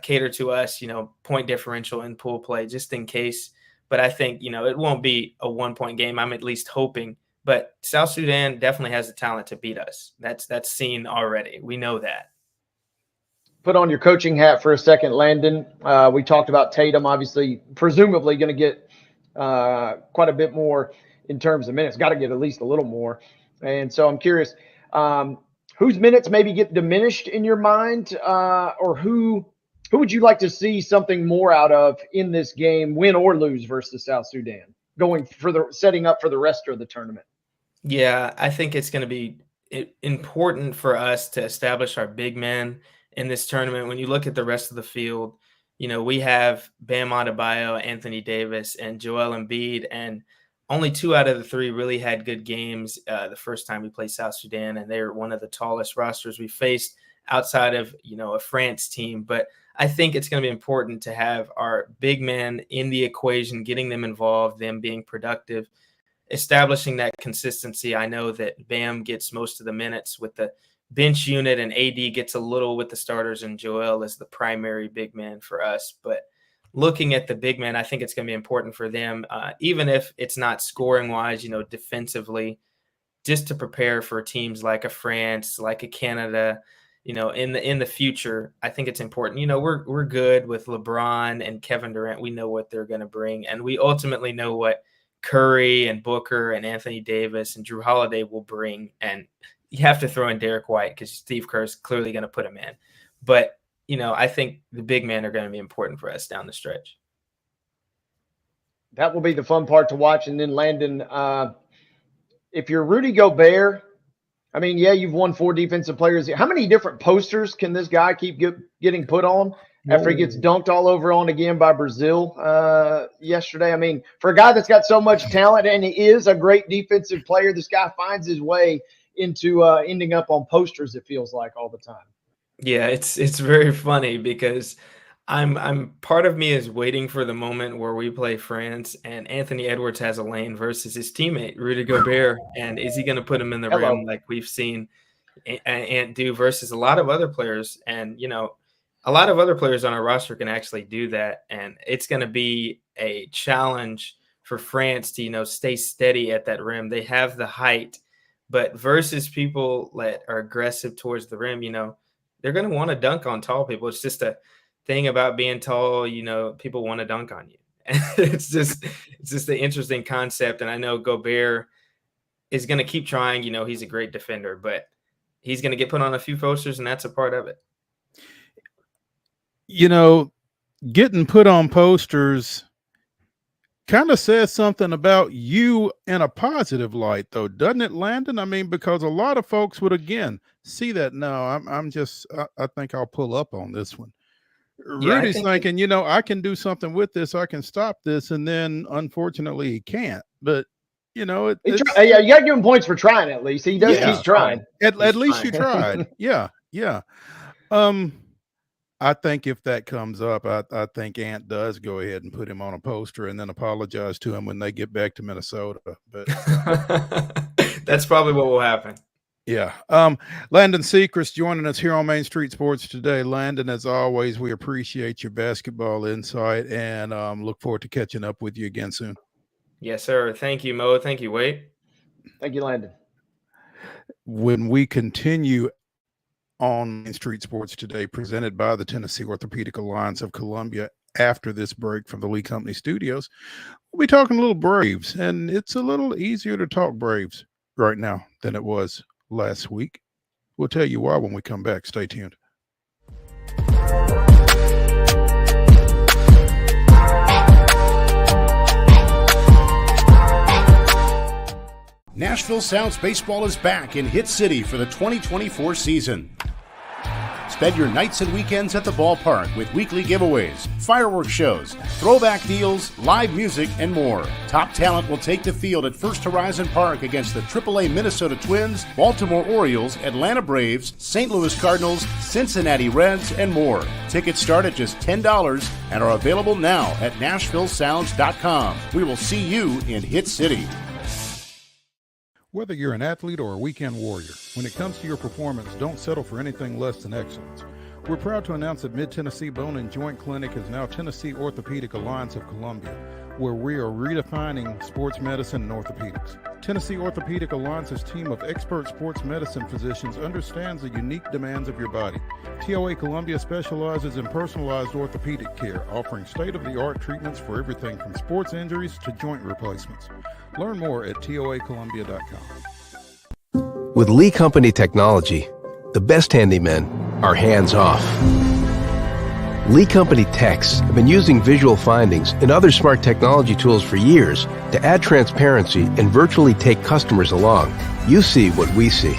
cater to us, you know, point differential in pool play, just in case. But I think, you know, it won't be a 1-point game. I'm at least hoping. But South Sudan definitely has the talent to beat us. That's seen already. We know that.
Put on your coaching hat for a second, Landon. We talked about Tatum, obviously, presumably going to get quite a bit more in terms of minutes. Got to get at least a little more. And so I'm curious, whose minutes maybe get diminished in your mind, or who would you like to see something more out of in this game, win or lose versus South Sudan, setting up for the rest of the tournament?
Yeah, I think it's going to be important for us to establish our big men in this tournament. When you look at the rest of the field, you know, we have Bam Adebayo, Anthony Davis, and Joel Embiid, and only 2 out of the 3 really had good games the first time we played South Sudan, and they're one of the tallest rosters we faced outside of, you know, a France team. But I think it's going to be important to have our big men in the equation, getting them involved, them being productive, establishing that consistency. I know that Bam gets most of the minutes with the bench unit, and AD gets a little with the starters, and Joel is the primary big man for us. But looking at the big man, I think it's going to be important for them, even if it's not scoring wise, you know, defensively, just to prepare for teams like a France, like a Canada, you know, in the future. I think it's important. You know, we're good with LeBron and Kevin Durant. We know what they're going to bring, and we ultimately know what Curry and Booker and Anthony Davis and Drew Holiday will bring. And you have to throw in Derek White because Steve Kerr is clearly going to put him in. But, you know, I think the big men are going to be important for us down the stretch.
That will be the fun part to watch. And then Landon, if you're Rudy Gobert, I mean, yeah, you've won 4 defensive players. How many different posters can this guy keep getting put on after he gets dunked all over on again by Brazil yesterday? I mean, for a guy that's got so much talent and he is a great defensive player, this guy finds his way into ending up on posters, it feels like, all the time.
Yeah, it's very funny because I'm part of me is waiting for the moment where we play France and Anthony Edwards has a lane versus his teammate Rudy Gobert, and is he going to put him in the rim like we've seen Ant do versus a lot of other players? And, you know, a lot of other players on our roster can actually do that, and it's going to be a challenge for France to, you know, stay steady at that rim. They have the height, but versus people that are aggressive towards the rim, you know, they're going to want to dunk on tall people. It's just a thing about being tall, you know, people want to dunk on you. it's just an interesting concept. And I know Gobert is going to keep trying. You know, he's a great defender, but he's going to get put on a few posters, and that's a part of it.
You know, getting put on posters kind of says something about you in a positive light, though, doesn't it, Landon? I mean, because a lot of folks would, again, see that. No, I think I'll pull up on this one.
Yeah,
Rudy's thinking, you know, I can do something with this. I can stop this. And then, unfortunately, he can't. But, you know,
yeah, you got to give him points for trying at least. He does keep trying.
At least you tried. Yeah. I think if that comes up, I think Ant does go ahead and put him on a poster and then apologize to him when they get back to Minnesota. But
that's probably what will happen.
Yeah. Landon SECREST joining us here on Main Street Sports today. Landon, as always, we appreciate your basketball insight and look forward to catching up with you again soon.
Yes, sir. Thank you, Mo. Thank you, Wade.
Thank you, Landon.
When we continue on Main Street Sports today, presented by the Tennessee Orthopedic Alliance of Columbia, after this break from the Lee Company Studios, we'll be talking a little Braves, and it's a little easier to talk Braves right now than it was last week. We'll tell you why when we come back. Stay tuned.
Nashville Sounds Baseball is back in Hit City for the 2024 season. Spend your nights and weekends at the ballpark with weekly giveaways, fireworks shows, throwback deals, live music, and more. Top talent will take the field at First Horizon Park against the AAA Minnesota Twins, Baltimore Orioles, Atlanta Braves, St. Louis Cardinals, Cincinnati Reds, and more. Tickets start at just $10 and are available now at NashvilleSounds.com. We will see you in Hit City.
Whether you're an athlete or a weekend warrior, when it comes to your performance, don't settle for anything less than excellence. We're proud to announce that Mid-Tennessee Bone and Joint Clinic is now Tennessee Orthopedic Alliance of Columbia, where we are redefining sports medicine and orthopedics. Tennessee Orthopedic Alliance's team of expert sports medicine physicians understands the unique demands of your body. TOA Columbia specializes in personalized orthopedic care, offering state-of-the-art treatments for everything from sports injuries to joint replacements. Learn more at toacolumbia.com.
With Lee Company technology, the best handymen are hands-off. Lee Company techs have been using visual findings and other smart technology tools for years to add transparency and virtually take customers along. You see what we see,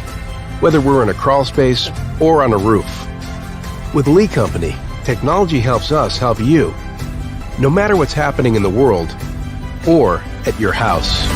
whether we're in a crawl space or on a roof. With Lee Company, technology helps us help you, no matter what's happening in the world or at your house.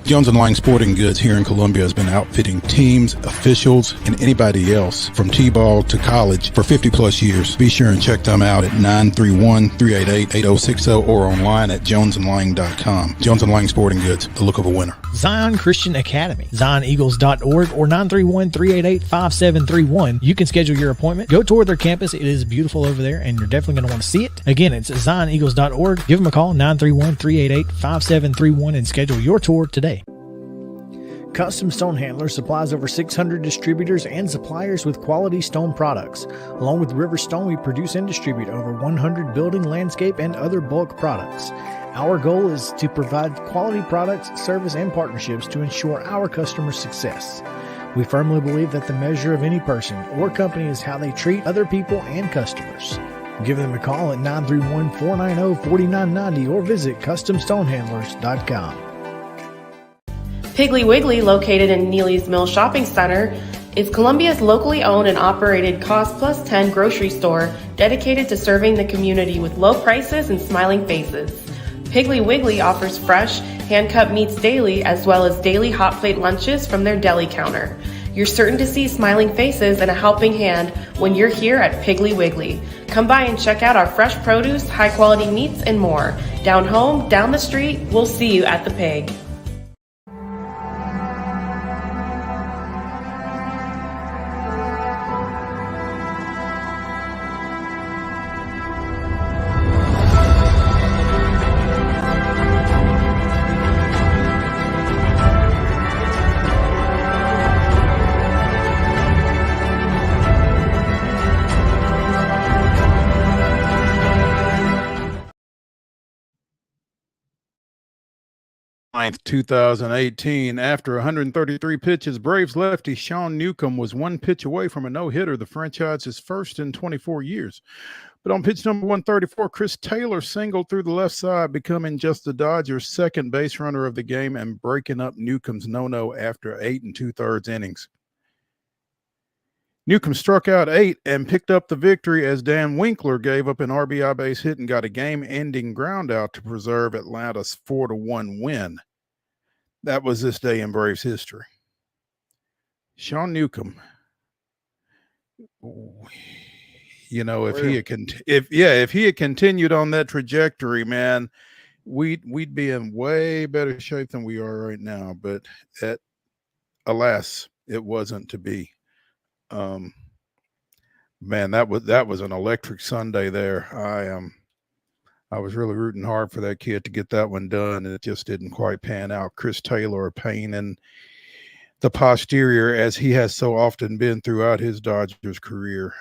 Jones & Lang Sporting Goods here in Columbia has been outfitting teams, officials, and anybody else from T-ball to college for 50 plus years. Be sure and check them out at 931-388-8060 or online at jonesandlang.com. Jones & Lang Sporting Goods, the look of a winner.
Zion Christian Academy, zioneagles.org or 931-388-5731. You can schedule your appointment. Go tour their campus. It is beautiful over there, and you're definitely going to want to see it. Again, it's zioneagles.org. Give them a call, 931-388-5731, and schedule your tour today. Custom Stone Handler supplies over 600 distributors and suppliers with quality stone products. Along with River Stone, we produce and distribute over 100 building, landscape, and other bulk products. Our goal is to provide quality products, service, and partnerships to ensure our customers' success. We firmly believe that the measure of any person or company is how they treat other people and customers. Give them a call at 931-490-4990 or visit CustomStonehandlers.com.
Piggly Wiggly, located in Neely's Mill Shopping Center, is Columbia's locally owned and operated Cost Plus 10 grocery store dedicated to serving the community with low prices and smiling faces. Piggly Wiggly offers fresh, hand-cut meats daily as well as daily hot plate lunches from their deli counter. You're certain to see smiling faces and a helping hand when you're here at Piggly Wiggly. Come by and check out our fresh produce, high-quality meats, and more. Down home, down the street, we'll see you at the Pig.
Ninth, 2018. After 133 pitches, Braves lefty Sean Newcomb was one pitch away from a no-hitter, the franchise's first in 24 years. But on pitch number 134, Chris Taylor singled through the left side, becoming just the Dodgers' second base runner of the game and breaking up Newcomb's no-no after 8 2/3 innings. Newcomb struck out 8 and picked up the victory as Dan Winkler gave up an RBI base hit and got a game-ending ground out to preserve Atlanta's 4-1 win. That was this day in Braves history. Sean Newcomb, you know, if he had continued on that trajectory, man, we'd be in way better shape than we are right now. But alas, it wasn't to be. Man, that was an electric Sunday there. I was really rooting hard for that kid to get that one done, and it just didn't quite pan out. Chris Taylor, a pain in the posterior, as he has so often been throughout his Dodgers career.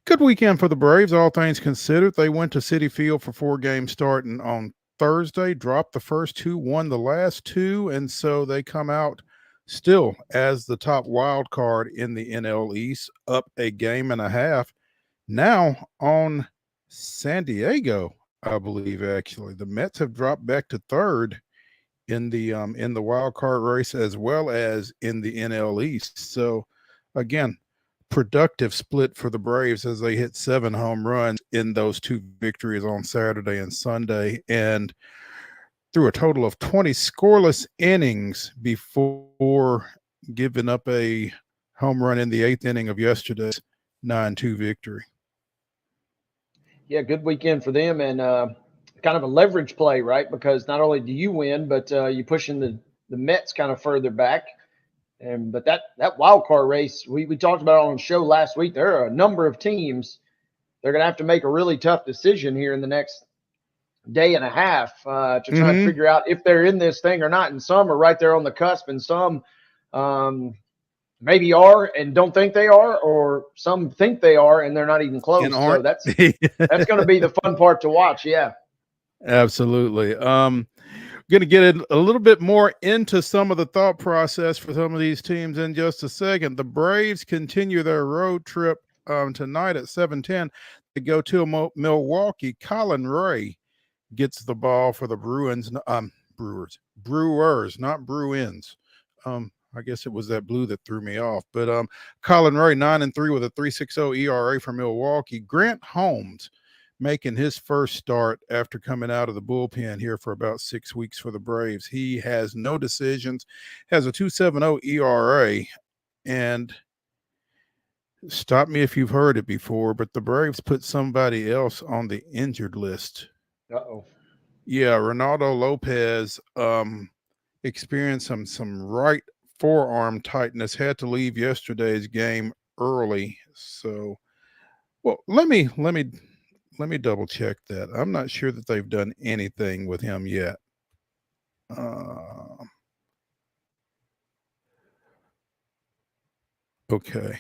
Good weekend for the Braves, all things considered. They went to Citi Field for 4 games starting on Thursday, dropped the first 2, won the last 2, and so they come out still as the top wild card in the NL East, up a game and a half. Now on San Diego, I believe, actually. The Mets have dropped back to third in the wild card race as well as in the NL East. So again, productive split for the Braves as they hit 7 home runs in those 2 victories on Saturday and Sunday, and threw a total of 20 scoreless innings before giving up a home run in the 8th inning of yesterday's 9-2 victory.
Yeah, good weekend for them, and kind of a leverage play, right? Because not only do you win, but you're pushing the Mets kind of further back. But that wild card race, we talked about it on the show last week. There are a number of teams. They're going to have to make a really tough decision here in the next day and a half to try and figure out if they're in this thing or not. And some are right there on the cusp, and some maybe are and don't think they are, or some think they are and they're not even close. So that's going to be the fun part to watch. Yeah,
absolutely. Going to get a little bit more into some of the thought process for some of these teams in just a second. The Braves continue their road trip tonight at 7:10. They go to Milwaukee. Colin Ray gets the ball for the Brewers, not Bruins. I guess it was that blue that threw me off. But Colin Ray, 9-3 with a 3.60 ERA for Milwaukee. Grant Holmes making his first start after coming out of the bullpen here for about 6 weeks for the Braves. He has no decisions, has a 2.70 ERA, and stop me if you've heard it before, but the Braves put somebody else on the injured list.
Uh-oh.
Yeah, Ronaldo Lopez experienced some right forearm tightness, had to leave yesterday's game early. So, well, let me double check that. I'm not sure that they've done anything with him yet. Okay.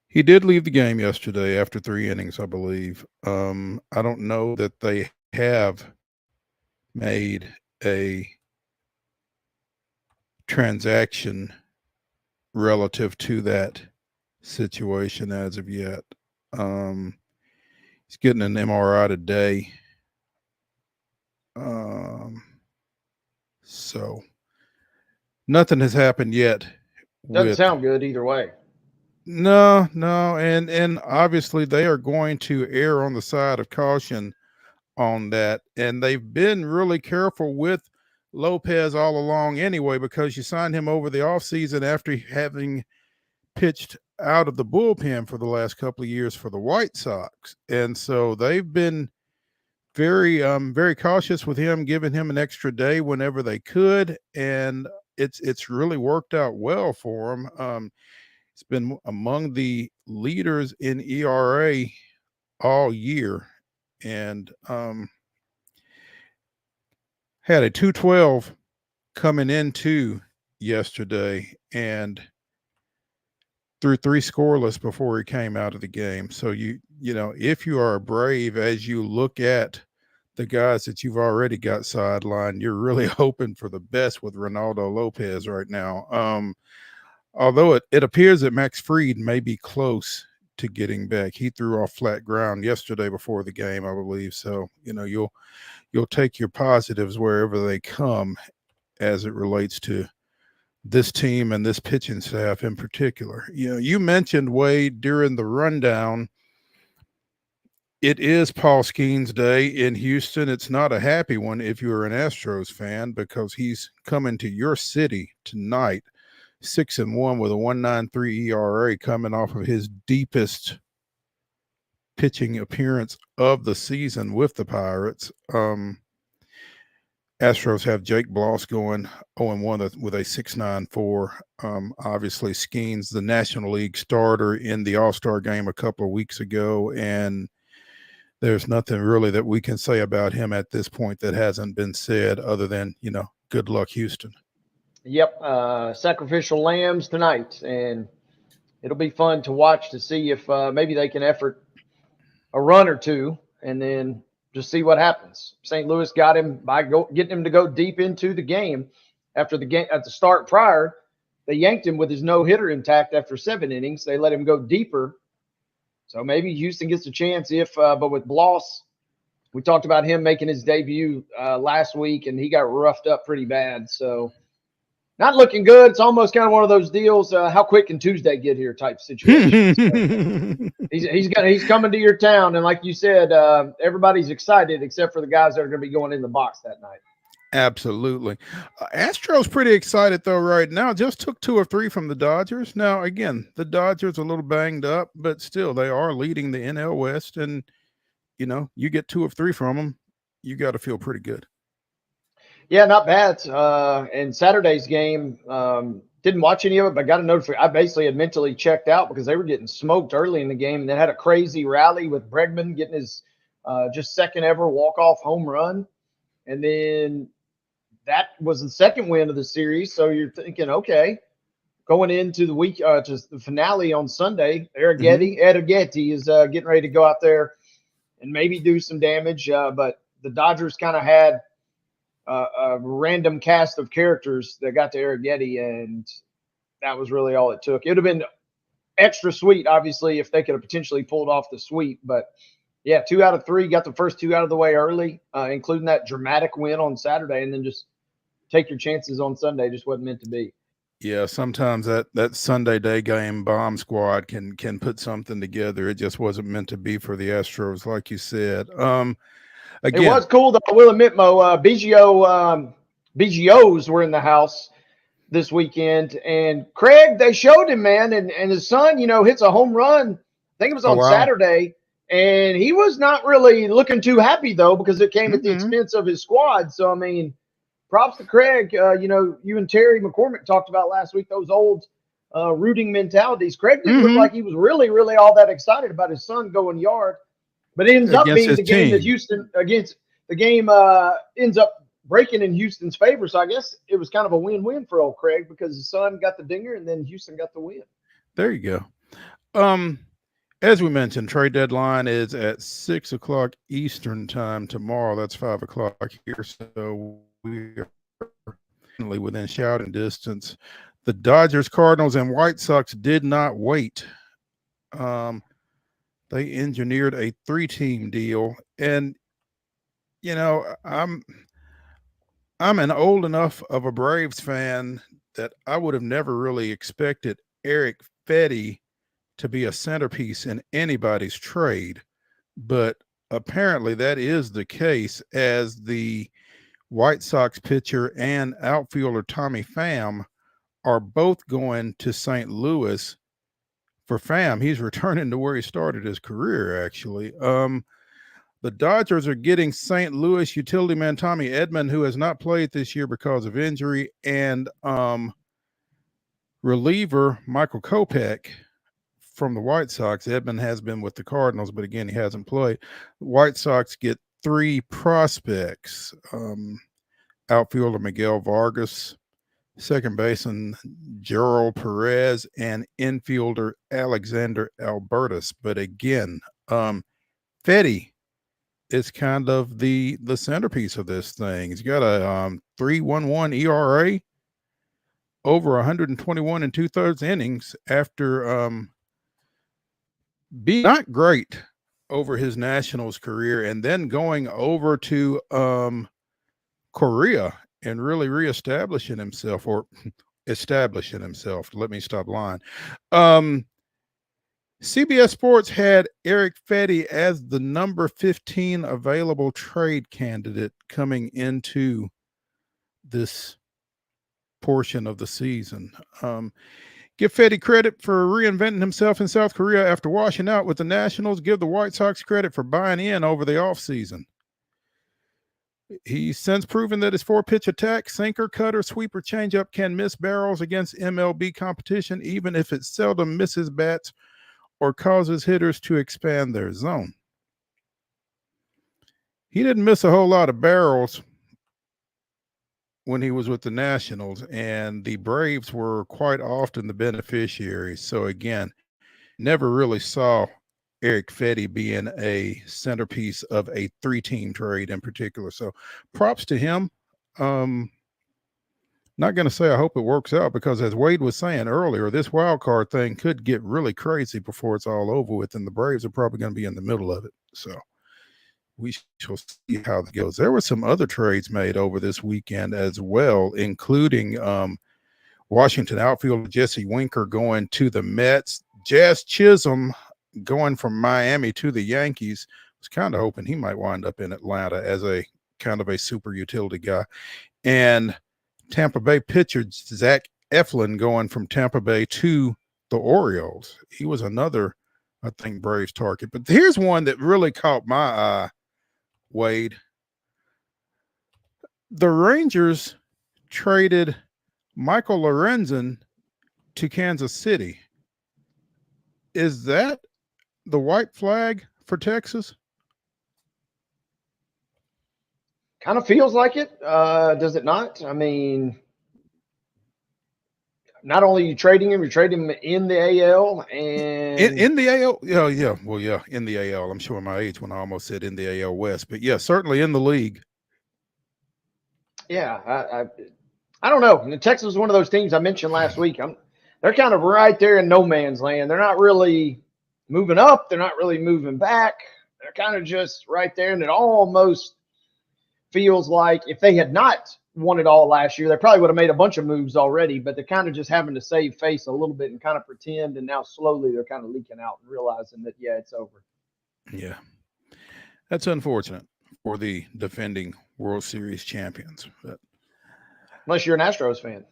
He did leave the game yesterday after 3 innings, I believe. I don't know that they have made a transaction relative to that situation as of yet. He's getting an MRI today. So nothing has happened yet.
Doesn't sound good either way.
No, and obviously they are going to err on the side of caution on that, and they've been really careful with Lopez all along anyway, because you signed him over the offseason after having pitched out of the bullpen for the last couple of years for the White Sox, and so they've been very very cautious with him, giving him an extra day whenever they could, and it's really worked out well for him. It's been among the leaders in ERA all year, and had a 2.12 coming into yesterday, and threw 3 scoreless before he came out of the game. So you know, if you are a Brave, as you look at the guys that you've already got sidelined, you're really hoping for the best with Ronaldo Lopez right now. Although it appears that Max Fried may be close to getting back. He threw off flat ground yesterday before the game, I believe. So, you know, you'll take your positives wherever they come as it relates to this team and this pitching staff in particular. You know, you mentioned, Wade, during the rundown, it is Paul Skeens Day in Houston. It's not a happy one if you're an Astros fan, because he's coming to your city tonight, 6-1 with a 1.93 ERA, coming off of his deepest pitching appearance of the season with the Pirates. Astros have Jake Bloss going 0-1 with a 6.94. Obviously, Skeens, the National League starter in the All-Star game a couple of weeks ago, and there's nothing really that we can say about him at this point that hasn't been said, other than, you know, good luck, Houston.
Yep, sacrificial lambs tonight, and it'll be fun to watch to see if maybe they can effort a run or two and then just see what happens. St. Louis got him by getting him to go deep into the game after the game at the start prior. They yanked him with his no-hitter intact after 7 innings. They let him go deeper. So maybe Houston gets a chance but with Bloss, we talked about him making his debut last week, and he got roughed up pretty bad. So not looking good. It's almost kind of one of those deals. How quick can Tuesday get here type situation. So he's coming to your town, and like you said, everybody's excited except for the guys that are going to be going in the box that night.
Absolutely. Astros pretty excited though right now. Just took 2 or 3 from the Dodgers. Now again, the Dodgers a little banged up, but still they are leading the NL West, and you get 2 of 3 from them, you got to feel pretty good.
Yeah, not bad. And Saturday's game, didn't watch any of it, but got a notification. I basically had mentally checked out because they were getting smoked early in the game, and then had a crazy rally with Bregman getting his just second ever walk-off home run. And then that was the second win of the series. So you're thinking, okay, going into the week, to the finale on Sunday, Arrighetti is getting ready to go out there and maybe do some damage. But the Dodgers kind of had a random cast of characters that got to Arrighetti, and that was really all it took. It would have been extra sweet, obviously, if they could have potentially pulled off the sweep. But yeah, 2 out of 3, got the first 2 out of the way early, including that dramatic win on Saturday, and then just take your chances on Sunday. Just wasn't meant to be.
Yeah, sometimes that Sunday day game bomb squad can put something together. It just wasn't meant to be for the Astros, like you said. Again,
it was cool though. I will admit, Mo, BGOs were in the house this weekend, and Craig, they showed him, man, and his son, hits a home run. I think it was on Saturday, and he was not really looking too happy though, because it came at the expense of his squad. So I mean, props to Craig. You and Terry McCormick talked about last week those old rooting mentalities. Craig didn't look like he was really, really all that excited about his son going yard, but it ends up being the game that Houston ends up breaking in Houston's favor. So I guess it was kind of a win-win for old Craig, because his son got the dinger and then Houston got the win.
There you go. As we mentioned, trade deadline is at 6 o'clock Eastern time tomorrow. That's 5 o'clock here. So we are within shouting distance. The Dodgers, Cardinals, and White Sox did not wait. They engineered a 3-team deal. And, I'm an old enough of a Braves fan that I would have never really expected Eric Fetty to be a centerpiece in anybody's trade, but apparently that is the case, as the White Sox pitcher and outfielder Tommy Pham are both going to St. Louis. For Pham, he's returning to where he started his career, actually. The Dodgers are getting St. Louis utility man Tommy Edman, who has not played this year because of injury, and reliever Michael Kopech from the White Sox. Edman has been with the Cardinals, but again, he hasn't played. The White Sox get 3 prospects. Outfielder Miguel Vargas, second baseman Gerald Perez, and infielder Alexander Albertus. But again, Fetty is kind of the centerpiece of this thing. He's got a 3.11 ERA, over 121 and 2/3 innings after being not great over his Nationals career, and then going over to Korea and really establishing himself. Let me stop lying. CBS Sports had Eric Fetty as the number 15 available trade candidate coming into this portion of the season. Give Fetty credit for reinventing himself in South Korea after washing out with the Nationals. Give the White Sox credit for buying in over the offseason. He's since proven that his 4-pitch attack, sinker, cutter, sweeper, changeup can miss barrels against MLB competition, even if it seldom misses bats or causes hitters to expand their zone. He didn't miss a whole lot of barrels when he was with the Nationals, and the Braves were quite often the beneficiaries. So again, never really saw Eric Fetty being a centerpiece of a 3-team trade in particular. So props to him. Not going to say I hope it works out, because as Wade was saying earlier, this wild card thing could get really crazy before it's all over with, and the Braves are probably going to be in the middle of it. So we shall see how that goes. There were some other trades made over this weekend as well, including Washington outfielder Jesse Winker going to the Mets. Jazz Chisholm going from Miami to the Yankees. Was kind of hoping he might wind up in Atlanta as a kind of a super utility guy. And Tampa Bay pitcher Zach Eflin going from Tampa Bay to the Orioles. He was another, I think, Braves target. But here's one that really caught my eye, Wade. The Rangers traded Michael Lorenzen to Kansas City. Is that the white flag for Texas?
Kind of feels like it. Does it not? I mean, not only are you trading him, you're trading him in the AL and
in the AL. Yeah. Well, yeah, in the AL. I'm showing my age when I almost said in the AL West, but yeah, certainly in the league.
Yeah, I don't know. And Texas was one of those teams I mentioned last week. They're kind of right there in no man's land. They're not really moving up. They're not really moving back. They're kind of just right there, and it almost feels like if they had not won it all last year, they probably would have made a bunch of moves already, but they're kind of just having to save face a little bit and kind of pretend, and now slowly they're kind of leaking out and realizing that, yeah, it's over.
Yeah. That's unfortunate for the defending World Series champions. But
unless you're an Astros fan.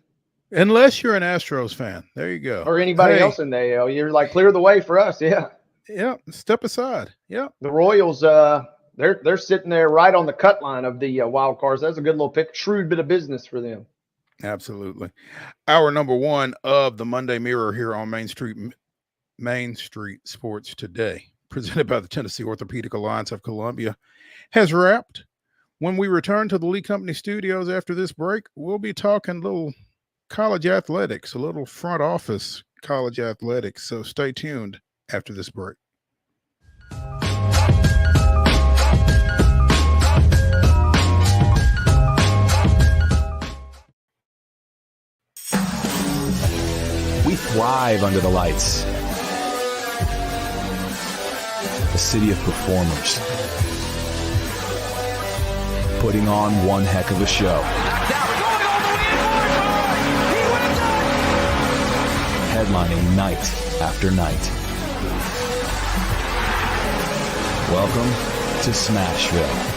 Unless you're an Astros fan. There you go.
Or anybody else in the AL. You're like, clear the way for us. Yeah.
Yeah. Step aside. Yeah.
The Royals, they're sitting there right on the cut line of the wild cards. That's a good little shrewd bit of business for them.
Absolutely. Hour number one of the Monday Mirror here on Main Street Sports Today, presented by the Tennessee Orthopedic Alliance of Columbia, has wrapped. When we return to the Lee Company studios after this break, we'll be talking little college athletics, a little front office college athletics. So stay tuned after this break.
We thrive under the lights. A city of performers, putting on one heck of a show. Headlining night after night. Welcome to Smashville.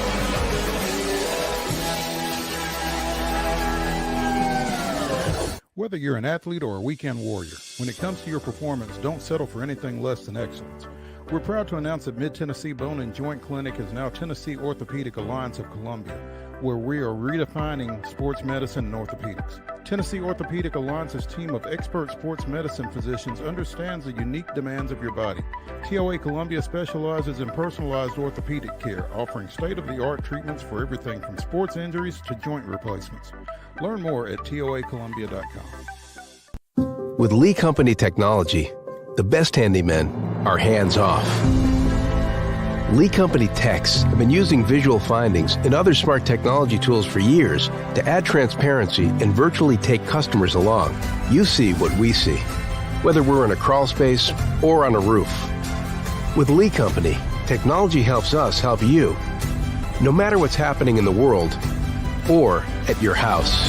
Whether you're an athlete or a weekend warrior, when it comes to your performance, don't settle for anything less than excellence. We're proud to announce that Mid-Tennessee Bone and Joint Clinic is now Tennessee Orthopedic Alliance of Columbia, where we are redefining sports medicine and orthopedics. Tennessee Orthopedic Alliance's team of expert sports medicine physicians understands the unique demands of your body. TOA Columbia specializes in personalized orthopedic care, offering state-of-the-art treatments for everything from sports injuries to joint replacements. Learn more at toacolumbia.com.
With Lee Company technology, the best handymen are hands-off. Lee Company techs have been using visual findings and other smart technology tools for years to add transparency and virtually take customers along. You see what we see, whether we're in a crawl space or on a roof. With Lee Company, technology helps us help you, no matter what's happening in the world or at your house.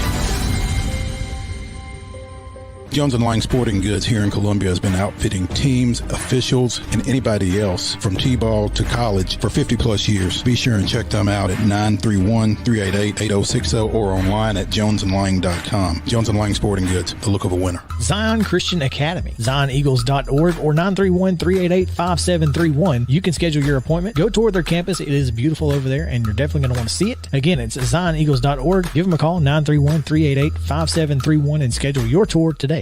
Jones & Lang Sporting Goods here in Columbia has been outfitting teams, officials, and anybody else from T-ball to college for 50 plus years. Be sure and check them out at 931-388-8060 or online at jonesandlang.com. Jones & Lang Sporting Goods, the look of a winner.
Zion Christian Academy, zioneagles.org or 931-388-5731. You can schedule your appointment. Go tour their campus. It is beautiful over there, and you're definitely going to want to see it. Again, it's zioneagles.org. Give them a call, 931-388-5731, and schedule your tour today.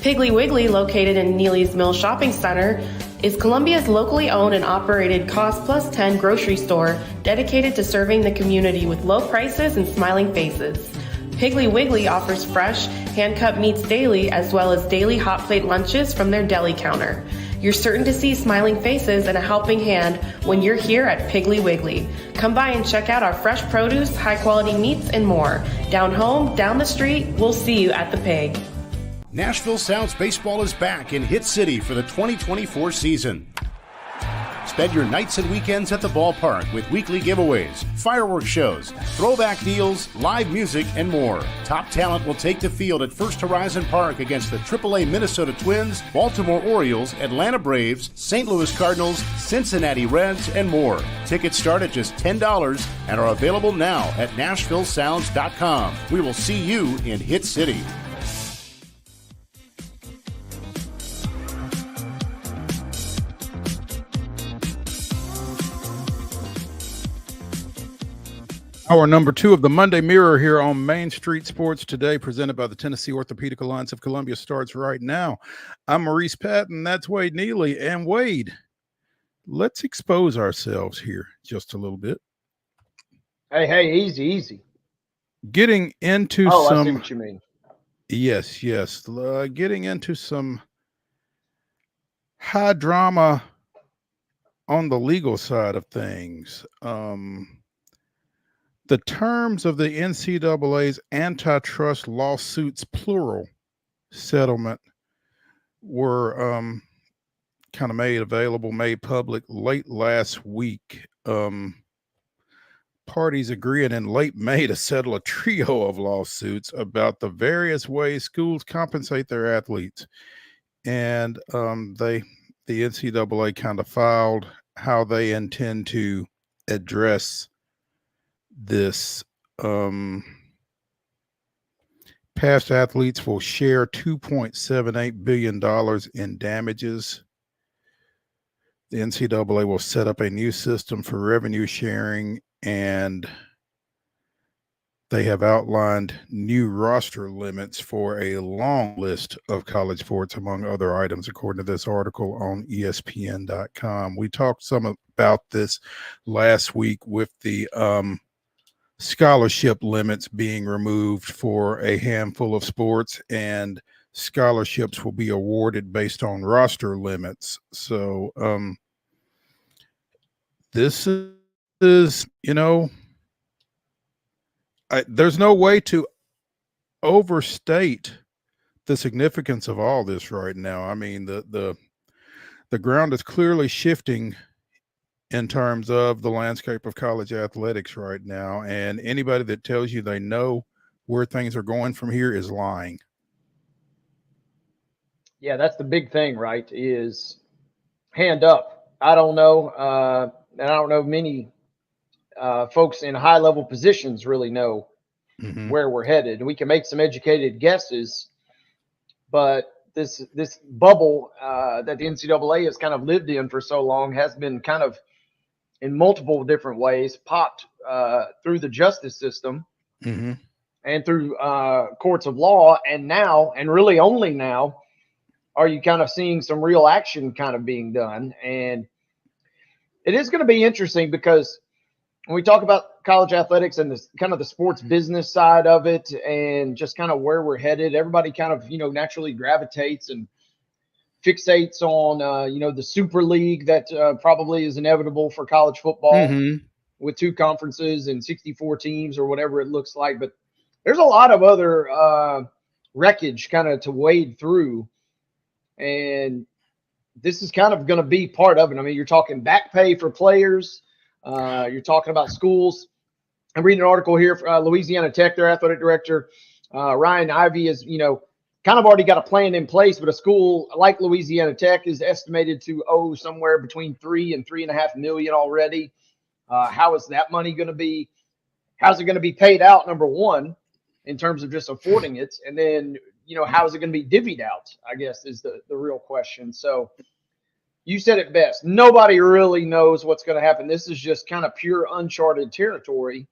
Piggly Wiggly, located in Neely's Mill Shopping Center, is Columbia's locally owned and operated Cost Plus 10 grocery store dedicated to serving the community with low prices and smiling faces. Piggly Wiggly offers fresh, hand-cut meats daily as well as daily hot plate lunches from their deli counter. You're certain to see smiling faces and a helping hand when you're here at Piggly Wiggly. Come by and check out our fresh produce, high-quality meats, and more. Down home, down the street, we'll see you at the Pig.
Nashville Sounds Baseball is back in Hit City for the 2024 season. Spend your nights and weekends at the ballpark with weekly giveaways, fireworks shows, throwback deals, live music, and more. Top talent will take the field at First Horizon Park against the AAA Minnesota Twins, Baltimore Orioles, Atlanta Braves, St. Louis Cardinals, Cincinnati Reds, and more. Tickets start at just $10 and are available now at NashvilleSounds.com. We will see you in Hit City.
Hour number 2 of the Monday Mirror here on Main Street Sports Today, presented by the Tennessee Orthopedic Alliance of Columbia, starts right now. I'm Maurice Patton. That's Wade Neely. And Wade, let's expose ourselves here just a little bit.
Hey, easy.
Getting into
I
some.
see what you mean.
Yes. Getting into some high drama on the legal side of things. The terms of the NCAA's antitrust lawsuits, plural, settlement were kind of made public late last week. Parties agreed in late May to settle a trio of lawsuits about the various ways schools compensate their athletes. And the NCAA kind of filed how they intend to address this. Past athletes will share $2.78 billion in damages. The NCAA will set up a new system for revenue sharing, and they have outlined new roster limits for a long list of college sports, among other items, according to this article on ESPN.com. We talked some about this last week with the scholarship limits being removed for a handful of sports, and scholarships will be awarded based on roster limits. So this is, there's no way to overstate the significance of all this right now. I mean, the ground is clearly shifting in terms of the landscape of college athletics right now. And anybody that tells you they know where things are going from here is lying.
Yeah, that's the big thing, right? Is hand up. I don't know. And I don't know many folks in high level positions really know where we're headed. And we can make some educated guesses, but this bubble that the NCAA has kind of lived in for so long has been kind of in multiple different ways popped through the justice system and through courts of law. And now, and really only now, are you kind of seeing some real action kind of being done. And it is going to be interesting because when we talk about college athletics and this kind of the sports business side of it and just kind of where we're headed, everybody kind of, naturally gravitates and fixates on, the Super League that probably is inevitable for college football with 2 conferences and 64 teams or whatever it looks like. But there's a lot of other wreckage kind of to wade through. And this is kind of going to be part of it. I mean, you're talking back pay for players. You're talking about schools. I'm reading an article here for Louisiana Tech, their athletic director, Ryan Ivey, is, kind of already got a plan in place, but a school like Louisiana Tech is estimated to owe somewhere between $3 and $3.5 million already. How is that money going to be? How's it going to be paid out? Number one, in terms of just affording it. And then, how is it going to be divvied out, I guess, is the real question. So you said it best. Nobody really knows what's going to happen. This is just kind of pure uncharted territory.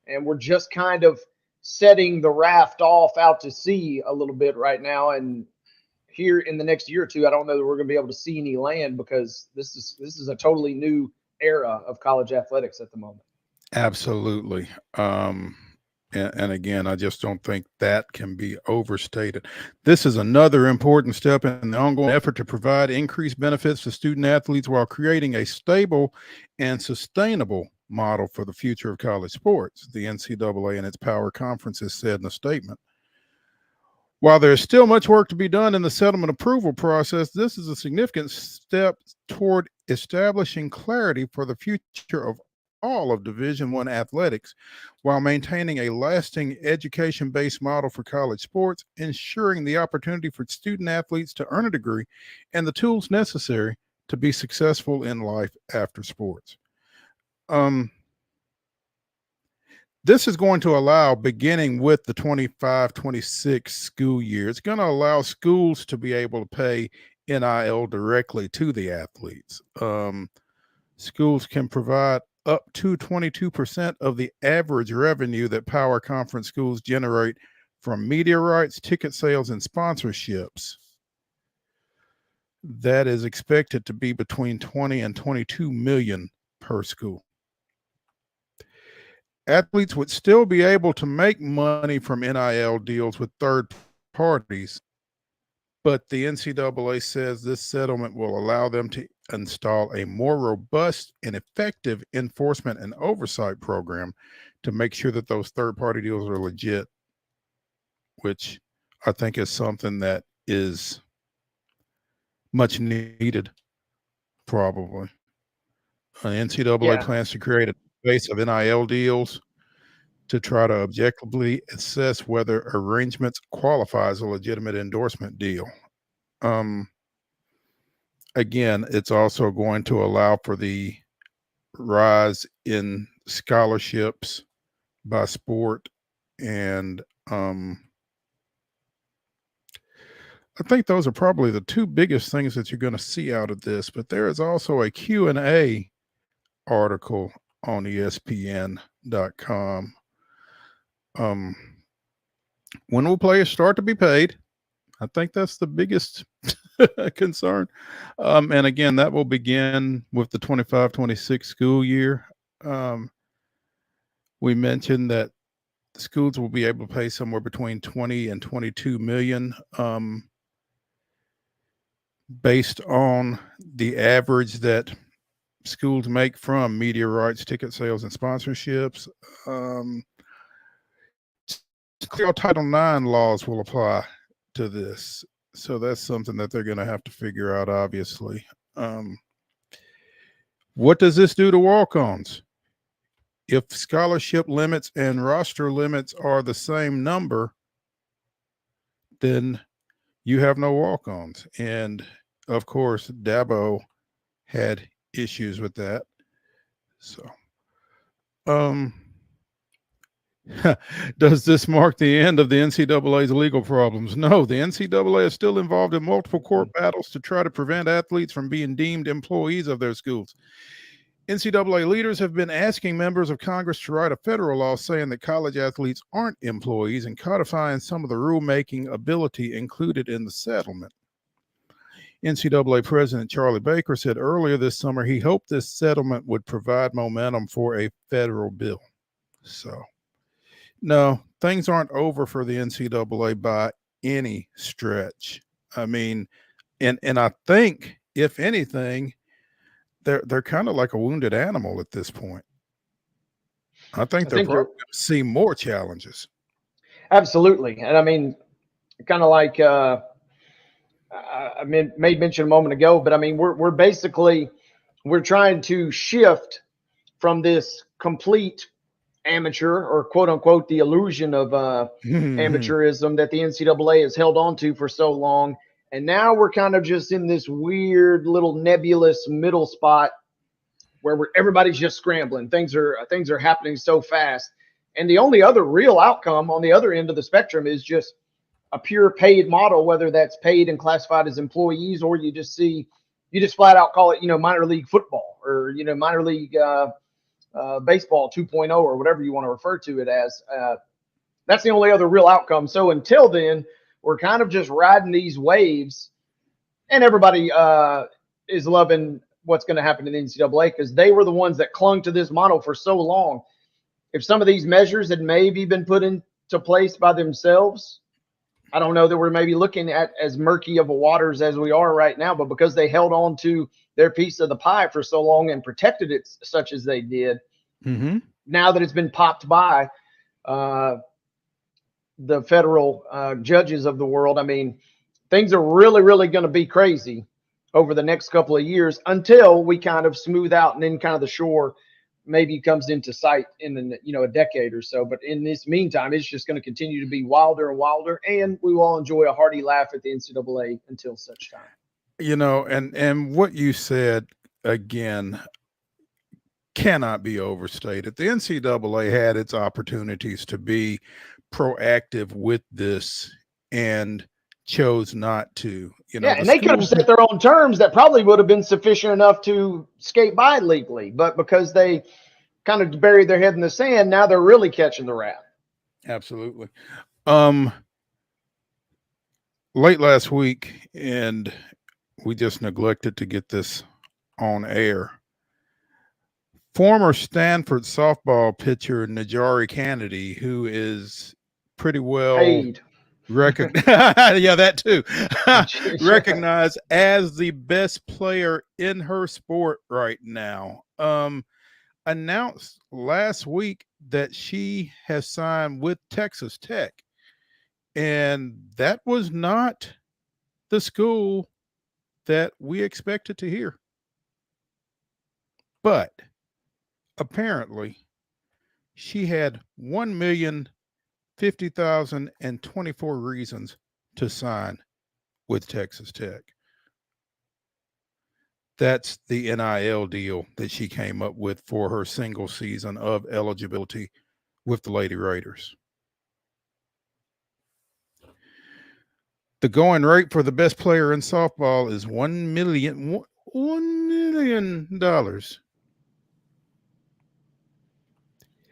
And we're just kind of setting the raft off out to sea a little bit right now. And here in the next year or two, I don't know that we're going to be able to see any land because this is a totally new era of college athletics at the moment.
Absolutely. And again, I just don't think that can be overstated. This is another important step in the ongoing effort to provide increased benefits to student athletes while creating a stable and sustainable model for the future of college sports, the NCAA and its power conferences said in a statement. While there's still much work to be done in the settlement approval process, this is a significant step toward establishing clarity for the future of all of Division I athletics while maintaining a lasting education-based model for college sports, ensuring the opportunity for student athletes to earn a degree and the tools necessary to be successful in life after sports. This is going to allow, beginning with the 25-26 school year, it's going to allow schools to be able to pay NIL directly to the athletes. Schools can provide up to 22% of the average revenue that power conference schools generate from media rights, ticket sales, and sponsorships. That is expected to be between 20 and 22 million per school. Athletes would still be able to make money from NIL deals with third parties, but the NCAA says this settlement will allow them to install a more robust and effective enforcement and oversight program to make sure that those third-party deals are legit, which I think is something that is much needed, probably. NCAA plans to create a base of NIL deals to try to objectively assess whether arrangements qualify as a legitimate endorsement deal. Again, it's also going to allow for the rise in scholarships by sport, and I think those are probably the two biggest things that you're going to see out of this. But there is also a Q&A article on ESPN.com. When will players start to be paid? I think that's the biggest concern. And again, that will begin with the 25-26 school year. We mentioned that the schools will be able to pay somewhere between 20 and 22 million based on the average that schools make from media rights, ticket sales, and sponsorships. Clear Title IX laws will apply to this. So that's something that they're going to have to figure out, obviously. What does this do to walk-ons? If scholarship limits and roster limits are the same number, then you have no walk-ons. And of course, Dabo had issues with that. So, does this mark the end of the NCAA's legal problems? No, the NCAA is still involved in multiple court battles to try to prevent athletes from being deemed employees of their schools. NCAA leaders have been asking members of Congress to write a federal law saying that college athletes aren't employees and codifying some of the rulemaking ability included in the settlement. NCAA President Charlie Baker said earlier this summer he hoped this settlement would provide momentum for a federal bill. So, no, things aren't over for the NCAA by any stretch. I mean, and I think, if anything, they're kind of like a wounded animal at this point. I think they're probably going to see more challenges.
Absolutely. And I mean, kind of like I made mention a moment ago, but I mean, we're trying to shift from this complete amateur, or quote unquote the illusion of amateurism that the NCAA has held on to for so long. And now we're kind of just in this weird little nebulous middle spot where everybody's just scrambling. Things are happening so fast. And the only other real outcome on the other end of the spectrum is just a pure paid model, whether that's paid and classified as employees, or you just flat out call it, minor league football, or, minor league baseball 2.0, or whatever you want to refer to it as. That's the only other real outcome. So until then, we're kind of just riding these waves, and everybody is loving what's going to happen in the NCAA because they were the ones that clung to this model for so long. if some of these measures had maybe been put into place by themselves, I don't know that we're maybe looking at as murky of a waters as we are right now, but because they held on to their piece of the pie for so long and protected it such as they did, now that it's been popped by the federal judges of the world, I mean, things are really, really going to be crazy over the next couple of years until we kind of smooth out, and then kind of the shore maybe comes into sight in a decade or so. But in this meantime, it's just going to continue to be wilder and wilder, and we will all enjoy a hearty laugh at the NCAA until such time.
And what you said again cannot be overstated. The NCAA had its opportunities to be proactive with this and chose not to.
And they could have set their own terms that probably would have been sufficient enough to skate by legally, but because they kind of buried their head in the sand, now they're really catching the rat.
Absolutely. Late last week, and we just neglected to get this on air, former Stanford softball pitcher Najari Kennedy, who is pretty well
paid.
Yeah, that too. Recognized as the best player in her sport right now. Announced last week that she has signed with Texas Tech. And that was not the school that we expected to hear. But apparently she had 1,050,024 reasons to sign with Texas Tech. That's the NIL deal that she came up with for her single season of eligibility with the Lady Raiders. The going rate for the best player in softball is $1 million.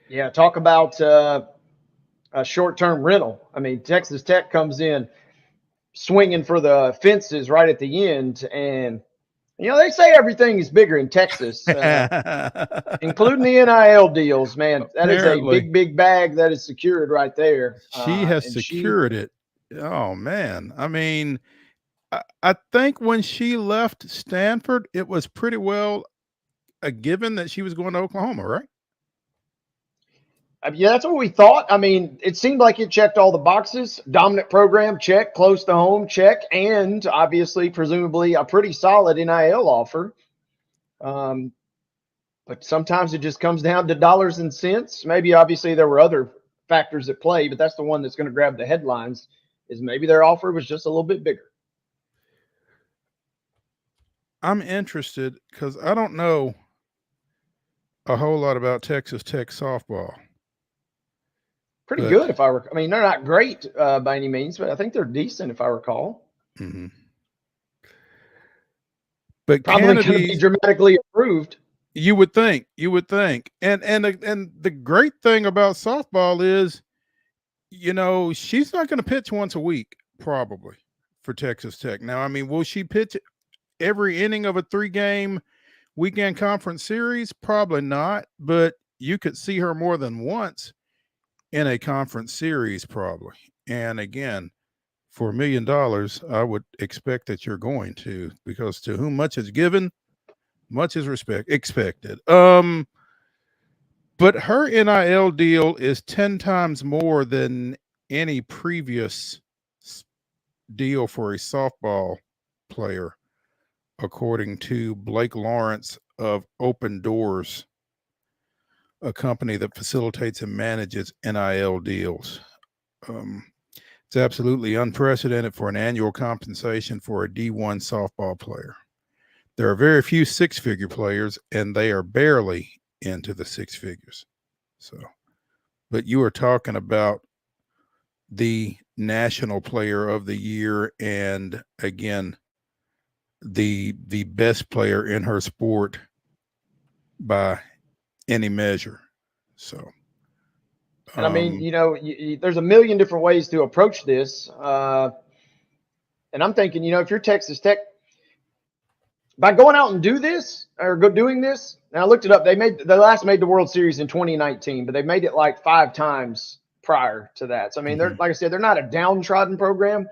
Yeah, talk about a short-term rental. I mean, Texas Tech comes in swinging for the fences right at the end, and they say everything is bigger in Texas, including the NIL deals. Man, that
Apparently,
is a big bag that is secured right there.
She has secured it. Oh man, I mean, I think when she left Stanford, it was pretty well a given that she was going to Oklahoma, right?
Yeah, that's what we thought. I mean, it seemed like it checked all the boxes. Dominant program, check. Close to home, check. And obviously, presumably, a pretty solid NIL offer. But sometimes it just comes down to dollars and cents. Maybe, obviously, there were other factors at play, but that's the one that's going to grab the headlines, is maybe their offer was just a little bit bigger.
I'm interested because I don't know a whole lot about Texas Tech softball.
Pretty good, if I recall. I mean, they're not great by any means, but I think they're decent, if I recall.
Mm-hmm. But
probably going to be dramatically improved.
You would think. And the great thing about softball is, she's not going to pitch once a week, probably, for Texas Tech. Now, I mean, will she pitch every inning of a 3-game weekend conference series? Probably not, but you could see her more than once in a conference series, probably. And again, for $1 million, I would expect that you're going to, because to whom much is given, much is expected. But her NIL deal is 10 times more than any previous deal for a softball player, according to Blake Lawrence of Open Doors, a company that facilitates and manages NIL deals. It's absolutely unprecedented for an annual compensation for a D1 softball player. There are very few 6-figure players, and they are barely into the 6 figures. So, but you are talking about the national player of the year, and again, the best player in her sport by any measure. So,
and I mean, there's a million different ways to approach this. And I'm thinking, if you're Texas Tech, by going out and doing this, and I looked it up. They last made the World Series in 2019, but they made it like 5 times prior to that. So I mean, they're, like I said, they're not a downtrodden program,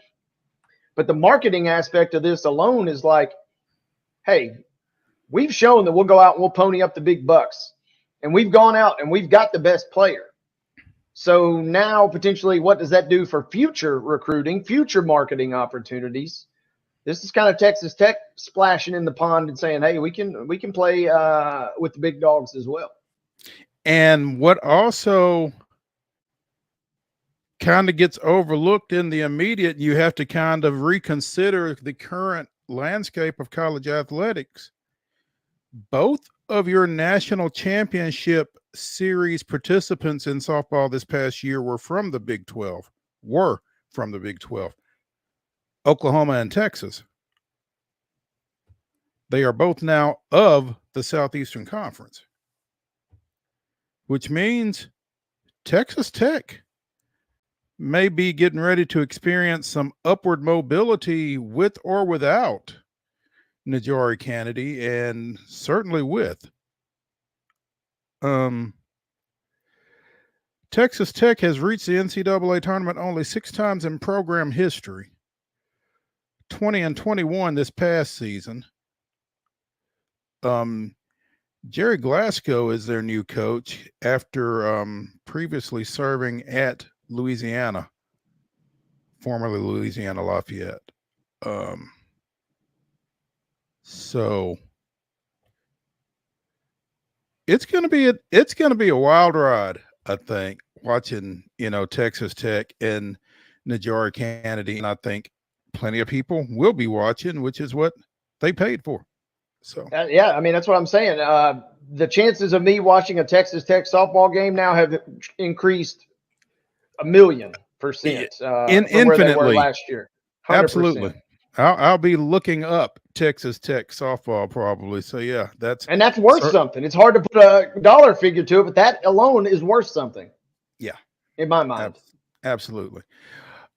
but the marketing aspect of this alone is like, hey, we've shown that we'll go out and we'll pony up the big bucks, and we've gone out and we've got the best player. So now potentially, what does that do for future recruiting, future marketing opportunities? This is kind of Texas Tech splashing in the pond and saying, hey, we can play with the big dogs as well.
And what also kind of gets overlooked in the immediate, you have to kind of reconsider the current landscape of college athletics. Both of your national championship series participants in softball this past year were from the Big 12, Oklahoma and Texas. They are both now of the Southeastern Conference, which means Texas Tech may be getting ready to experience some upward mobility with or without Najari Kennedy, and certainly with. Texas Tech has reached the NCAA tournament only 6 times in program history, 20 and 21 this past season. Jerry Glasgow is their new coach after previously serving at Louisiana, formerly Louisiana Lafayette. So it's going to be a wild ride, I think, watching, Texas Tech and Najari Kennedy, and I think plenty of people will be watching, which is what they paid for. So
yeah, I mean, that's what I'm saying. The chances of me watching a Texas Tech softball game now have increased 1,000,000% from where they were last year. 100%.
Absolutely. I'll be looking up Texas Tech softball probably. So yeah, that's
worth something. It's hard to put a dollar figure to it, but that alone is worth something.
Yeah,
in my mind.
Absolutely.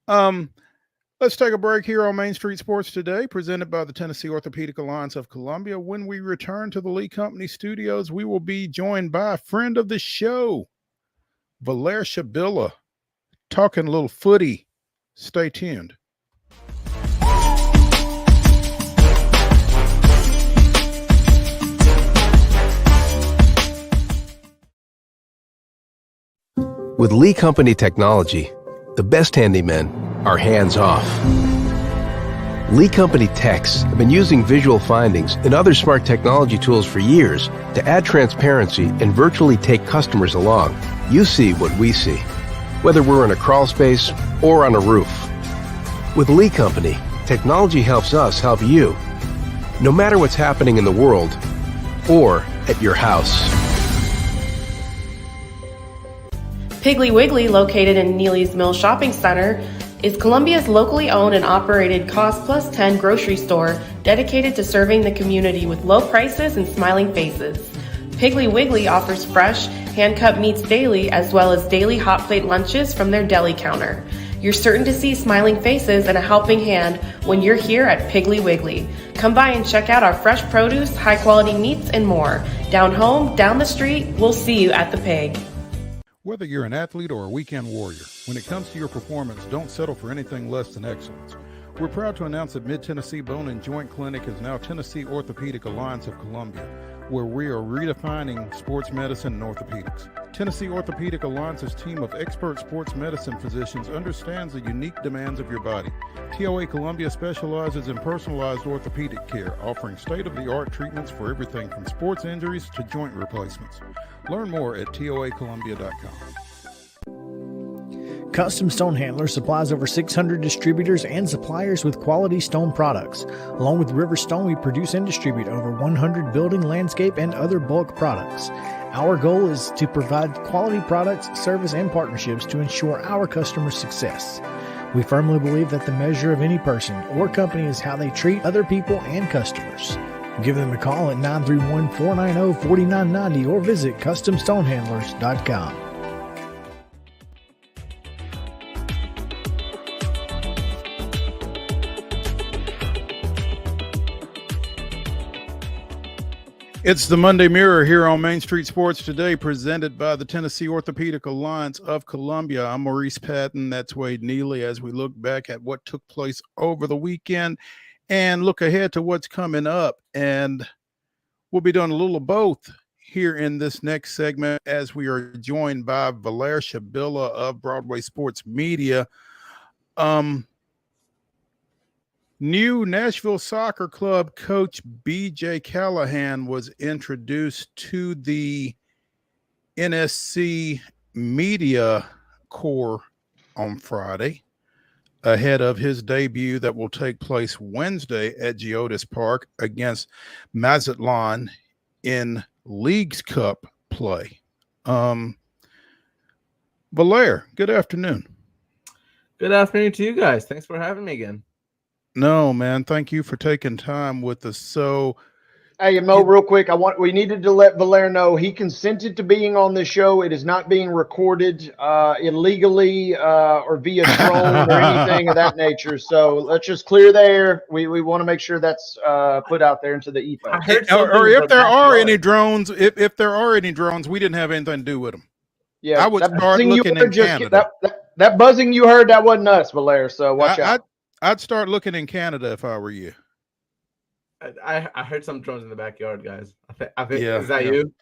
Let's take a break here on Main Street Sports Today, presented by the Tennessee Orthopedic Alliance of Columbia. When we return to the Lee Company studios, we will be joined by a friend of the show, VALAIR SHABILLA, talking a little footy. Stay tuned.
With Lee Company technology, the best handymen are hands-off. Lee Company techs have been using visual findings and other smart technology tools for years to add transparency and virtually take customers along. You see what we see, whether we're in a crawl space or on a roof. With Lee Company, technology helps us help you, no matter what's happening in the world or at your house.
Piggly Wiggly, located in Neely's Mill Shopping Center, is Columbia's locally owned and operated Cost Plus 10 grocery store dedicated to serving the community with low prices and smiling faces. Piggly Wiggly offers fresh, hand-cut meats daily, as well as daily hot plate lunches from their deli counter. You're certain to see smiling faces and a helping hand when you're here at Piggly Wiggly. Come by and check out our fresh produce, high-quality meats, and more. Down home, down the street, we'll see you at the Pig.
Whether you're an athlete or a weekend warrior, when it comes to your performance, don't settle for anything less than excellence. We're proud to announce that Mid-Tennessee Bone and Joint Clinic is now Tennessee Orthopedic Alliance of Columbia, where we are redefining sports medicine and orthopedics. Tennessee Orthopedic Alliance's team of expert sports medicine physicians understands the unique demands of your body. TOA Columbia specializes in personalized orthopedic care, offering state-of-the-art treatments for everything from sports injuries to joint replacements. Learn more at toacolumbia.com.
Custom Stone Handler supplies over 600 distributors and suppliers with quality stone products. Along with River Stone, we produce and distribute over 100 building, landscape, and other bulk products. Our goal is to provide quality products, service, and partnerships to ensure our customers' success. We firmly believe that the measure of any person or company is how they treat other people and customers. Give them a call at 931-490-4990 or visit CustomStonehandlers.com.
It's the Monday Mirror here on Main Street Sports Today, presented by the Tennessee Orthopedic Alliance of Columbia. I'm Maurice Patton. That's Wade Neely, as we look back at what took place over the weekend and look ahead to what's coming up. And we'll be doing a little of both here in this next segment as we are joined by VALAIR SHABILLA of Broadway Sports Media. New Nashville Soccer Club coach B.J. Callahan was introduced to the NSC media corps on Friday ahead of his debut that will take place Wednesday at Geodis Park against Mazatlan in Leagues Cup play. VALAIR, good afternoon.
Good afternoon to you guys. Thanks for having me again.
No, man. Thank you for taking time with us. So,
hey, Mo, real quick, we needed to let VALAIR know he consented to being on the show. It is not being recorded illegally or via drone or anything of that nature. So let's just clear there. We want to make sure that's put out there into the ether.
Or if there are any drones, if there are any drones, we didn't have anything to do with them.
Yeah,
I would start looking in Canada.
That buzzing you heard, that wasn't us, VALAIR. So watch out.
I'd start looking in Canada if I were you.
I heard some drones in the backyard, guys. I think is that you?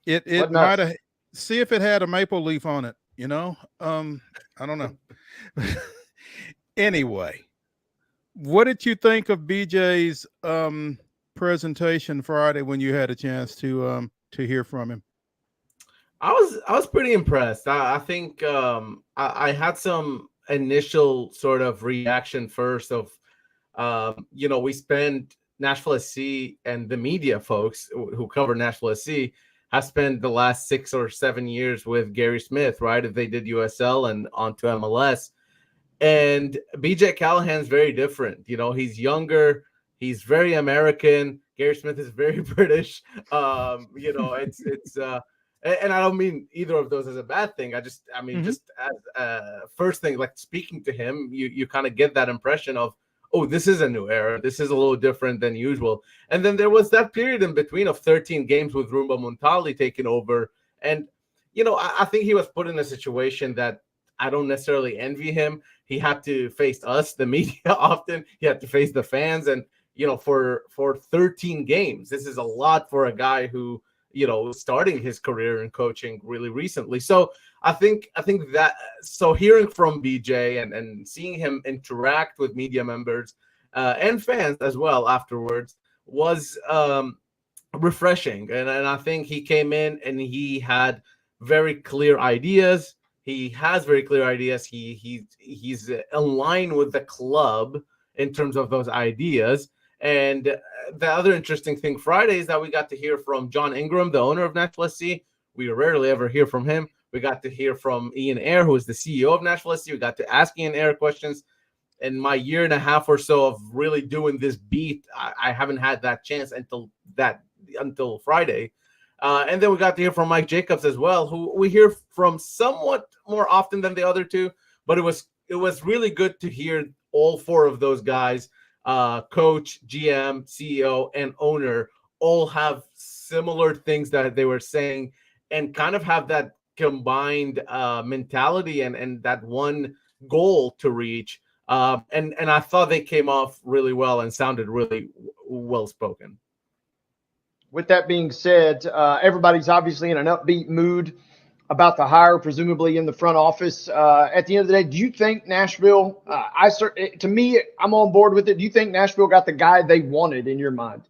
It might have. See if it had a maple leaf on it. You know, I don't know. Anyway, what did you think of BJ's presentation Friday when you had a chance to hear from him?
I was pretty impressed. I think I had some initial sort of reaction first of we spent Nashville SC, and the media folks who cover Nashville SC have spent the last 6 or 7 years with Gary Smith, right? If they did USL and onto MLS, and BJ Callahan's very different. He's younger, he's very American. Gary Smith is very British. It's and I don't mean either of those as a bad thing. Just as first thing, like speaking to him, you kind of get that impression of, oh, this is a new era. This is a little different than usual. And then there was that period in between of 13 games with Rumba Muntali taking over. And, I think he was put in a situation that I don't necessarily envy him. He had to face us, the media, often. He had to face the fans. And, for 13 games, this is a lot for a guy who, starting his career in coaching really recently. So I think that, so hearing from BJ and seeing him interact with media members and fans as well afterwards was refreshing. And I think he came in and he had very clear ideas. He has very clear ideas. He's in line with the club in terms of those ideas. And the other interesting thing Friday is that we got to hear from John Ingram, the owner of Nashville SC. We rarely ever hear from him. We got to hear from Ian Ayre, who is the CEO of Nashville SC. We got to ask Ian Ayre questions. In my year and a half or so of really doing this beat, I haven't had that chance until Friday. And then we got to hear from Mike Jacobs as well, who we hear from somewhat more often than the other two. But it was really good to hear all four of those guys, coach, GM, CEO, and owner, all have similar things that they were saying and kind of have that combined mentality and that one goal to reach. And I thought they came off really well and sounded really well spoken.
With that being said, everybody's obviously in an upbeat mood about the hire, presumably in the front office. At the end of the day, do you think Nashville, to me, I'm on board with it. Do you think Nashville got the guy they wanted in your mind?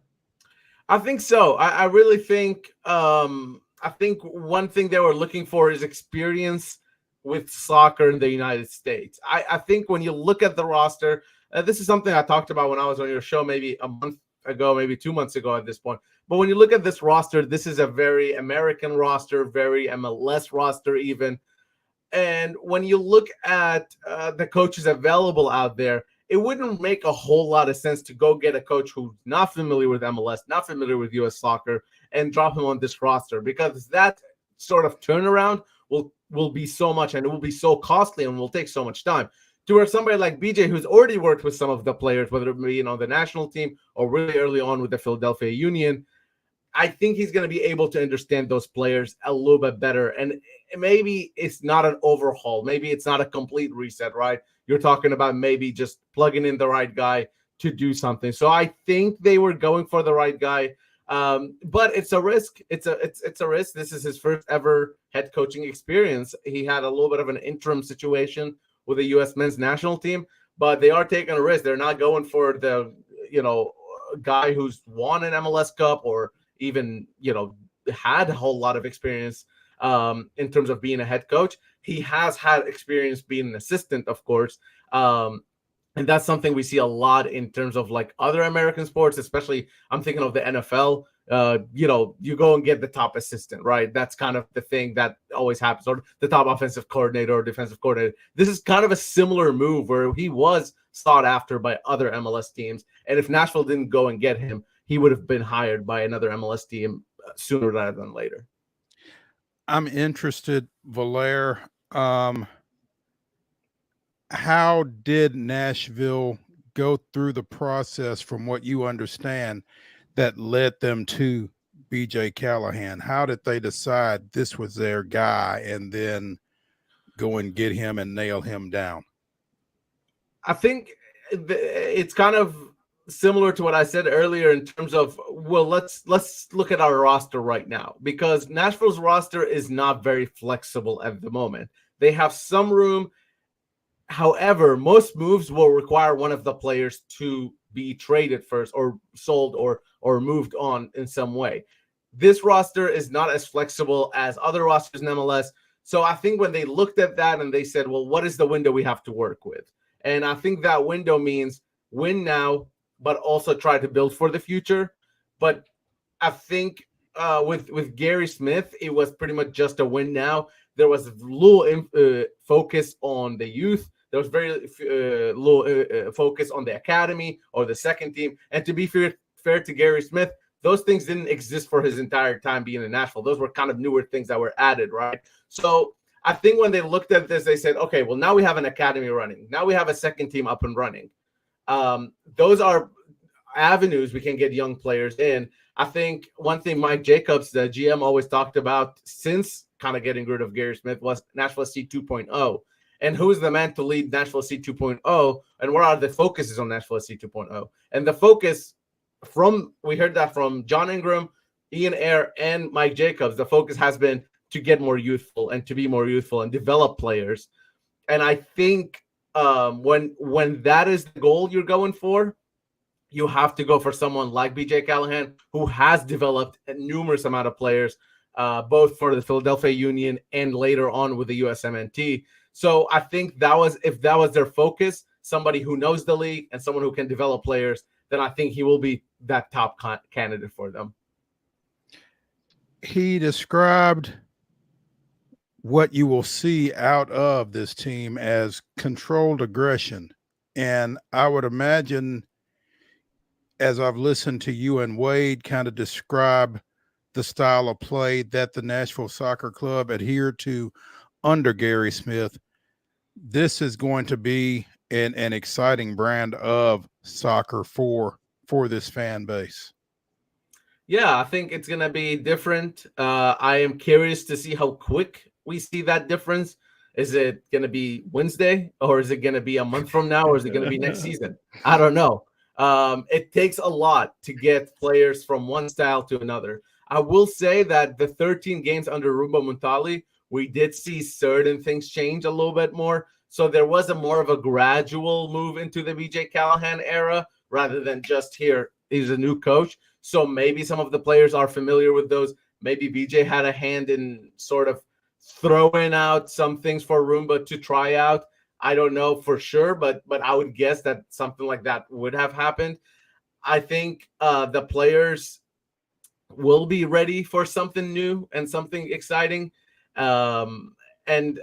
I think so. I really think, I think one thing they were looking for is experience with soccer in the United States. I think when you look at the roster, this is something I talked about when I was on your show maybe a month ago, maybe 2 months ago at this point. But when you look at this roster, this is a very American roster, very MLS roster even. And when you look at the coaches available out there, it wouldn't make a whole lot of sense to go get a coach who's not familiar with MLS, not familiar with U.S. soccer, and drop him on this roster, because that sort of turnaround will be so much, and it will be so costly and will take so much time. To where somebody like BJ, who's already worked with some of the players, whether it be the national team or really early on with the Philadelphia Union, I think he's going to be able to understand those players a little bit better. And maybe it's not an overhaul. Maybe it's not a complete reset, right? You're talking about maybe just plugging in the right guy to do something. So I think they were going for the right guy. But it's a risk. It's a risk. This is his first ever head coaching experience. He had a little bit of an interim situation with the U.S. men's national team, but they are taking a risk. They're not going for the, guy who's won an MLS Cup or even, had a whole lot of experience in terms of being a head coach. He has had experience being an assistant, of course. And that's something we see a lot in terms of like other American sports, especially I'm thinking of the NFL. You go and get the top assistant, right? That's kind of the thing that always happens, or the top offensive coordinator or defensive coordinator. This is kind of a similar move where he was sought after by other MLS teams. And if Nashville didn't go and get him, he would have been hired by another MLS team sooner rather than later.
I'm interested, Valair. How did Nashville go through the process, from what you understand, that led them to BJ Callahan? How did they decide this was their guy and then go and get him and nail him down?
I think it's kind of similar to what I said earlier in terms of, well, let's look at our roster right now, because Nashville's roster is not very flexible at the moment. They have some room. However, most moves will require one of the players to be traded first or sold or moved on in some way. This roster is not as flexible as other rosters in MLS. So I think when they looked at that and they said, well, what is the window we have to work with? And I think that window means win now, but also try to build for the future. But I think with Gary Smith, it was pretty much just a win now. There was little focus on the youth. There was very little focus on the academy or the second team. And to be fair to Gary Smith, those things didn't exist for his entire time being in Nashville. Those were kind of newer things that were added, right? So I think when they looked at this, they said, okay, well, now we have an academy running. Now we have a second team up and running. Those are avenues we can get young players in. I think one thing Mike Jacobs, the GM, always talked about since kind of getting rid of Gary Smith was Nashville SC 2.0. And who is the man to lead Nashville SC 2.0? And what are the focuses on Nashville SC 2.0? And the focus we heard that from John Ingram, Ian Ayre, and Mike Jacobs, the focus has been to get more youthful and to be more youthful and develop players. And I think when that is the goal you're going for, you have to go for someone like BJ Callahan, who has developed a numerous amount of players, both for the Philadelphia Union and later on with the USMNT. So I think if that was their focus, somebody who knows the league and someone who can develop players, then I think he will be that top candidate for them.
He described what you will see out of this team as controlled aggression. And I would imagine, as I've listened to you and Wade kind of describe the style of play that the Nashville Soccer Club adhered to under Gary Smith, this is going to be an exciting brand of soccer for this fan base.
Yeah, I think it's going to be different. I am curious to see how quick we see that difference. Is it going to be Wednesday, or is it going to be a month from now, or is it going to be next season? I don't know. It takes a lot to get players from one style to another. I will say that the 13 games under Rumba Muntali, we did see certain things change a little bit more. So there was a more of a gradual move into the BJ Callahan era rather than just here, he's a new coach. So maybe some of the players are familiar with those. Maybe BJ had a hand in sort of throwing out some things for Rumba to try out. I don't know for sure, but I would guess that something like that would have happened. I think the players will be ready for something new and something exciting. And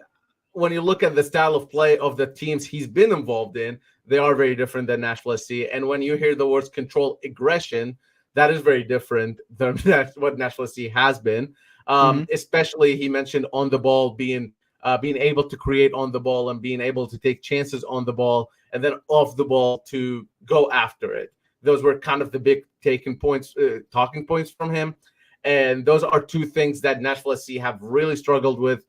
when you look at the style of play of the teams he's been involved in, they are very different than Nashville SC. And when you hear the words control aggression, that is very different than what Nashville SC has been. Especially, he mentioned on the ball, being able to create on the ball and being able to take chances on the ball, and then off the ball to go after it. Those were kind of the big talking points from him. And those are two things that Nashville SC have really struggled with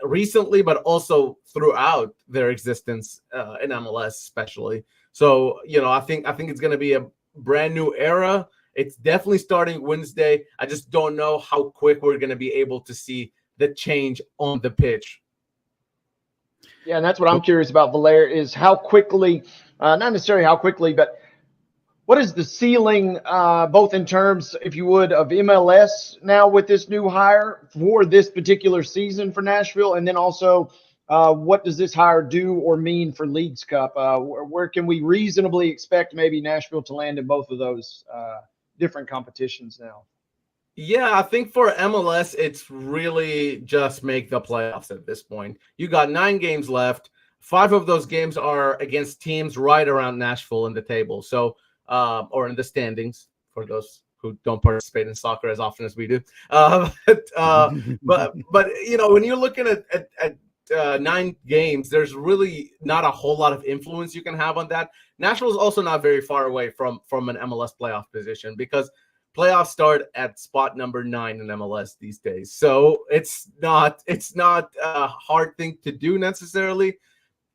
recently, but also throughout their existence in MLS, especially. So, I think it's going to be a brand new era. It's definitely starting Wednesday. I just don't know how quick we're going to be able to see the change on the pitch.
Yeah, and that's what I'm curious about, Valair, is how quickly, not necessarily how quickly, but what is the ceiling, both in terms, if you would, of MLS now with this new hire for this particular season for Nashville? And then also, what does this hire do or mean for Leagues Cup? Where can we reasonably expect maybe Nashville to land in both of those different competitions now?
Yeah, I think for MLS, it's really just make the playoffs at this point. You got 9 games left. 5 of those games are against teams right around Nashville in the table. So, or in the standings for those who don't participate in soccer as often as we do. But when you're looking at 9 games, there's really not a whole lot of influence you can have on that. Nashville is also not very far away from an MLS playoff position because playoffs start at spot number 9 in MLS these days. So it's not a hard thing to do necessarily.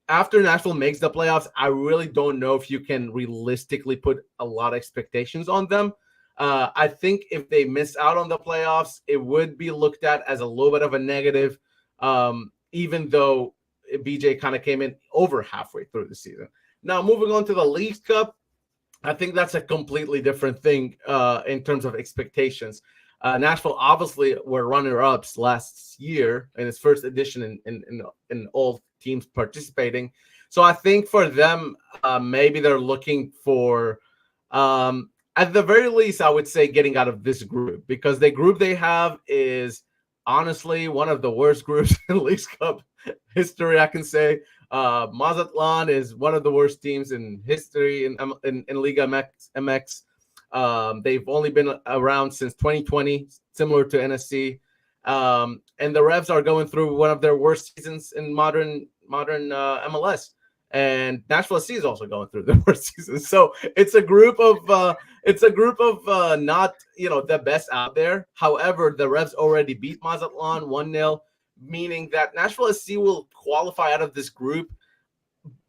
After Nashville makes the playoffs, I really don't know if you can realistically put a lot of expectations on them. I think if they miss out on the playoffs, it would be looked at as a little bit of a negative, even though BJ kind of came in over halfway through the season. Now, moving on to the Leagues Cup, I think that's a completely different thing in terms of expectations. Nashville obviously were runner-ups last year in its first edition in all teams participating. So I think for them, maybe they're looking for, at the very least, I would say getting out of this group, because the group they have is honestly one of the worst groups in Leagues Cup history, I can say. Mazatlan is one of the worst teams in history in Liga MX. They've only been around since 2020, similar to NSC. And the Revs are going through one of their worst seasons in modern MLS. And Nashville SC is also going through the worst season. So it's a group of not the best out there. However, the Revs already beat Mazatlan 1-0, meaning that Nashville SC will qualify out of this group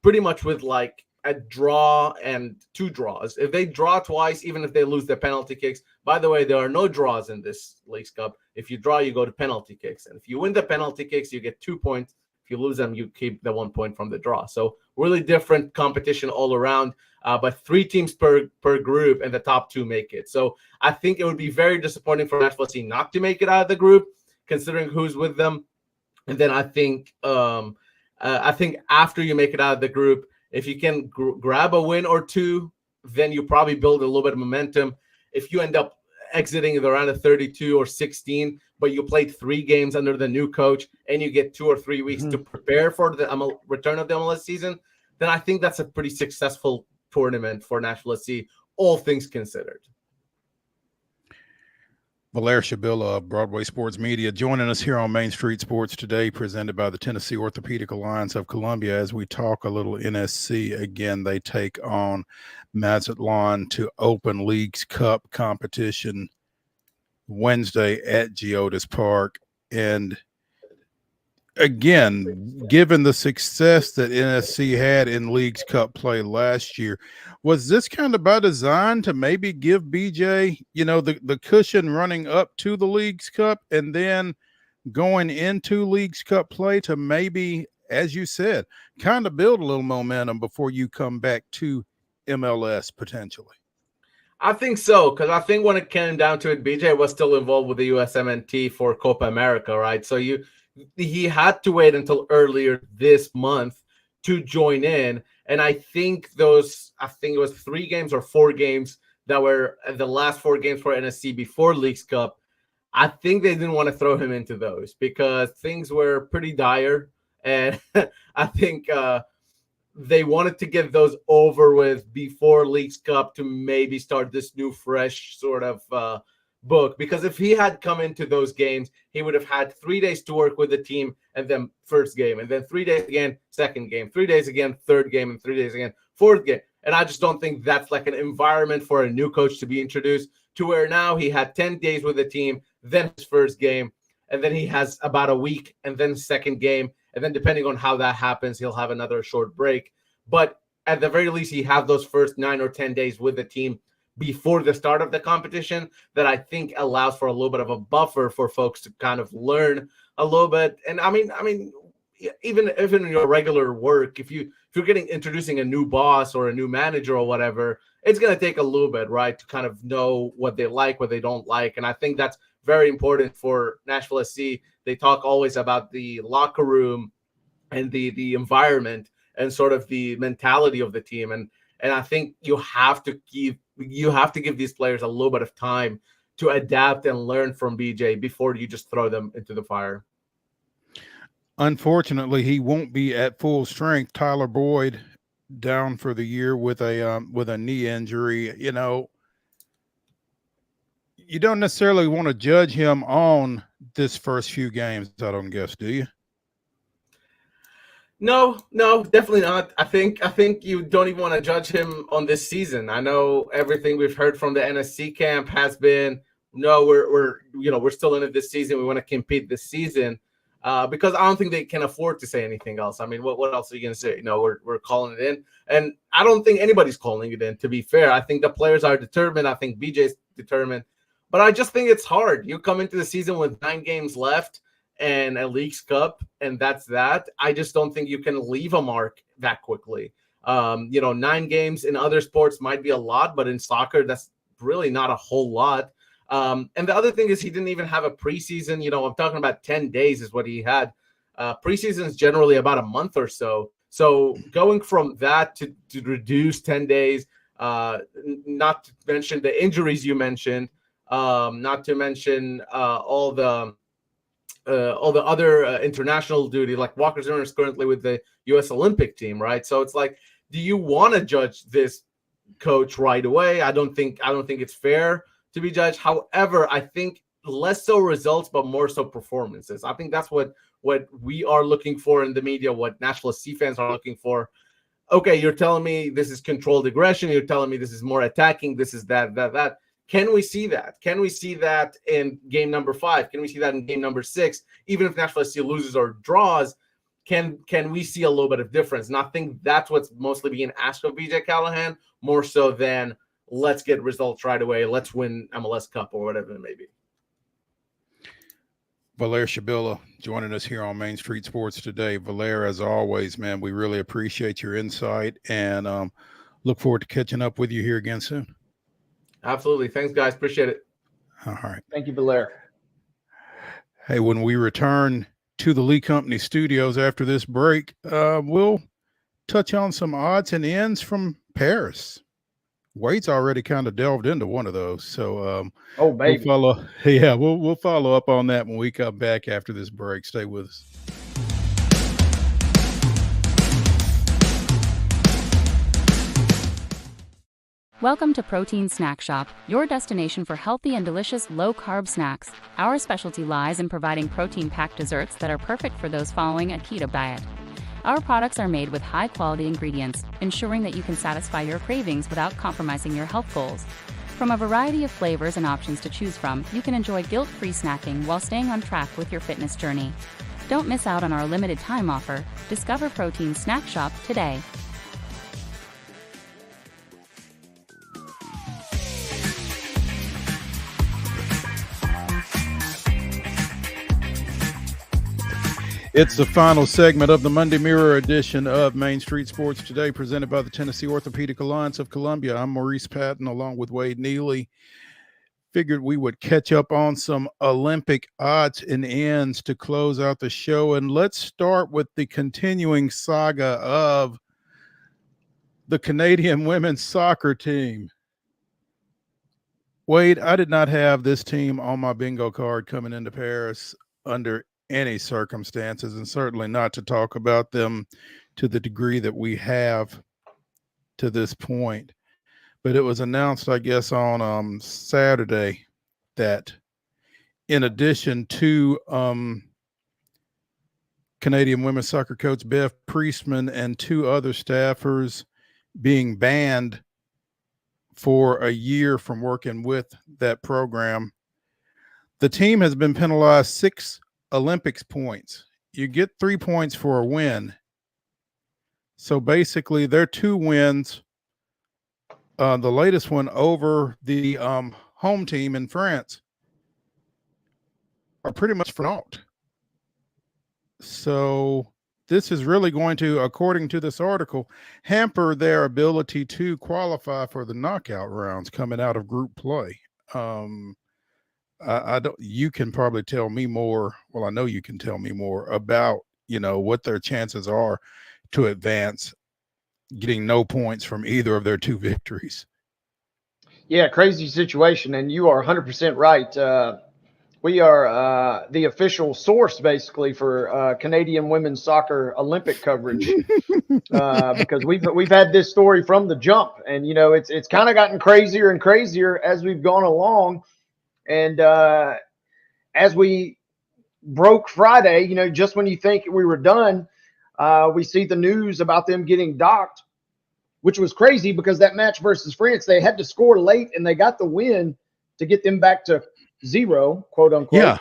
pretty much with like a draw and 2 draws. If they draw twice, even if they lose their penalty kicks, by the way, there are no draws in this Leagues Cup. If you draw, you go to penalty kicks. And if you win the penalty kicks, you get 2 points. If you lose them, you keep the 1 point from the draw. So really different competition all around, but 3 teams per group, and the top 2 make it. So I think it would be very disappointing for Nashville SC not to make it out of the group, considering who's with them. And then I think after you make it out of the group, if you can grab a win or 2, then you probably build a little bit of momentum. If you end up exiting the round of 32 or 16, but you played 3 games under the new coach and you get 2 or 3 weeks to prepare for the return of the MLS season, then I think that's a pretty successful tournament for Nashville SC, all things considered.
Valair Shabilla of Broadway Sports Media joining us here on Main Street Sports today, presented by the Tennessee Orthopedic Alliance of Columbia. As we talk a little NSC, again, they take on Mazatlan to open Leagues Cup competition Wednesday at Geodis Park. And again, given the success that NSC had in Leagues Cup play last year, was this kind of by design to maybe give BJ, the cushion running up to the Leagues Cup and then going into Leagues Cup play to maybe, as you said, kind of build a little momentum before you come back to MLS potentially?
I think so, because I think when it came down to it, BJ was still involved with the USMNT for Copa America, right? So he had to wait until earlier this month to join in. And I think it was 3 games or 4 games that were the last 4 games for NSC before Leagues Cup. I think they didn't want to throw him into those because things were pretty dire. And I think they wanted to get those over with before Leagues Cup to maybe start this new, fresh sort of book. Because if he had come into those games, he would have had 3 days to work with the team, and then first game, and then 3 days again, second game, 3 days again, third game, and 3 days again, fourth game. And I just don't think that's like an environment for a new coach to be introduced to, where now he had 10 days with the team, then his first game, and then he has about a week, and then second game. And then depending on how that happens, he'll have another short break. But at the very least, he have those first 9 or 10 days with the team before the start of the competition that I think allows for a little bit of a buffer for folks to kind of learn a little bit. And I mean, even in your regular work, if you're introducing a new boss or a new manager or whatever, it's going to take a little bit, right, to kind of know what they like, what they don't like. And I think that's very important for Nashville SC. They talk always about the locker room and the environment and sort of the mentality of the team. And I think you have to give these players a little bit of time to adapt and learn from BJ before you just throw them into the fire.
Unfortunately, he won't be at full strength. Tyler Boyd down for the year with a knee injury. You know, you don't necessarily want to judge him on this first few games, I don't guess, do you?
No, definitely not. I think you don't even want to judge him on this season. I know everything we've heard from the NSC camp has been, no, we're still in it this season. We want to compete this season. Because I don't think they can afford to say anything else. I mean, what else are you going to say? We're calling it in. And I don't think anybody's calling it in, to be fair. I think the players are determined. I think BJ's determined. But I just think it's hard. You come into the season with 9 games left and a Leagues Cup, and that's that. I just don't think you can leave a mark that quickly. 9 games in other sports might be a lot, but in soccer, that's really not a whole lot. And the other thing is he didn't even have a preseason. I'm talking about 10 days is what he had. Preseason is generally about a month or so. So going from that to reduce 10 days, not to mention the injuries you mentioned, not to mention all the other international duty, like Walker Zimmer is currently with the U.S. Olympic team, right? So it's like, do you want to judge this coach right away? I don't think it's fair to be judged. However, I think less so results, but more so performances. I think that's what we are looking for in the media, what Nashville SC fans are looking for. Okay, you're telling me this is controlled aggression. You're telling me this is more attacking. This is that. Can we see that? Can we see that in game number 5? Can we see that in game number 6? Even if Nashville SC loses or draws, can we see a little bit of difference? And I think that's what's mostly being asked of BJ Callahan, more so than let's get results right away. Let's win MLS Cup or whatever it may be.
Valair Shabilla joining us here on Main Street Sports today. Valair, as always, man, we really appreciate your insight and look forward to catching up with you here again soon.
Absolutely. Thanks, guys. Appreciate it.
All right.
Thank you, Valair.
Hey, when we return to the Lee Company studios after this break, we'll touch on some odds and ends from Paris. Wade's already kind of delved into one of those. So
oh, baby.
We'll follow up on that when we come back after this break. Stay with us.
Welcome to Protein Snack Shop, your destination for healthy and delicious low-carb snacks. Our specialty lies in providing protein-packed desserts that are perfect for those following a keto diet. Our products are made with high-quality ingredients, ensuring that you can satisfy your cravings without compromising your health goals. From a variety of flavors and options to choose from, you can enjoy guilt-free snacking while staying on track with your fitness journey. Don't miss out on our limited time offer. Discover Protein Snack Shop today.
It's the final segment of the Monday Mirror edition of Main Street Sports Today, presented by the Tennessee Orthopedic Alliance of Columbia. I'm Maurice Patton, along with Wade Neely. Figured we would catch up on some Olympic odds and ends to close out the show. And let's start with the continuing saga of the Canadian women's soccer team. Wade, I did not have this team on my bingo card coming into Paris under any circumstances, and certainly not to talk about them to the degree that we have to this point. But it was announced, I guess, on Saturday that in addition to Canadian women's soccer coach Bev Priestman and 2 other staffers, being banned for a year from working with that program. The team has been penalized 6 Olympics points. You get 3 points for a win. So basically, their 2 wins, the latest one over the home team in France, are pretty much for naught. So this is really going to, according to this article, hamper their ability to qualify for the knockout rounds coming out of group play. I don't, you can probably tell me more. Well, I know you can tell me more about, what their chances are to advance, getting no points from either of their 2 victories.
Yeah, crazy situation. And you are 100% right. We are the official source, basically, for Canadian women's soccer Olympic coverage because we've had this story from the jump, and it's kind of gotten crazier and crazier as we've gone along, and as we broke Friday, just when you think we were done, we see the news about them getting docked, which was crazy because that match versus France, they had to score late, and they got the win to get them back to 0, quote unquote.
Yeah.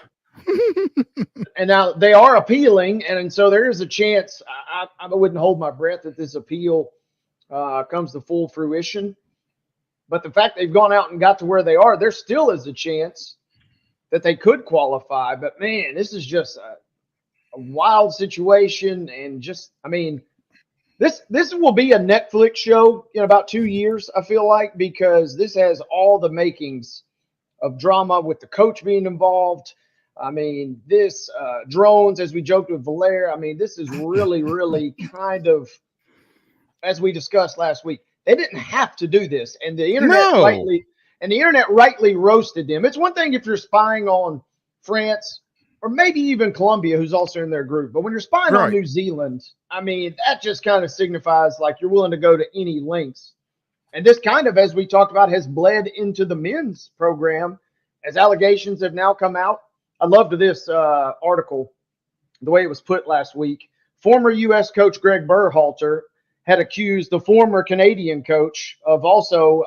And now they are appealing, and so there is a chance. I wouldn't hold my breath that this appeal comes to full fruition. But the fact they've gone out and got to where they are, there still is a chance that they could qualify. But man, this is just a wild situation, and this will be a Netflix show in about 2 years, I feel like, because this has all the makings of drama with the coach being involved. This drones, as we joked with VALAIR, this is really, really kind of, as we discussed last week, they didn't have to do this, and the internet rightly roasted them. It's one thing if you're spying on France or maybe even Colombia, who's also in their group, but when you're spying on New Zealand, that just kind of signifies like you're willing to go to any lengths. And this kind of, as we talked about, has bled into the men's program as allegations have now come out. I loved this article, the way it was put last week. Former U.S. coach Greg Berhalter had accused the former Canadian coach of also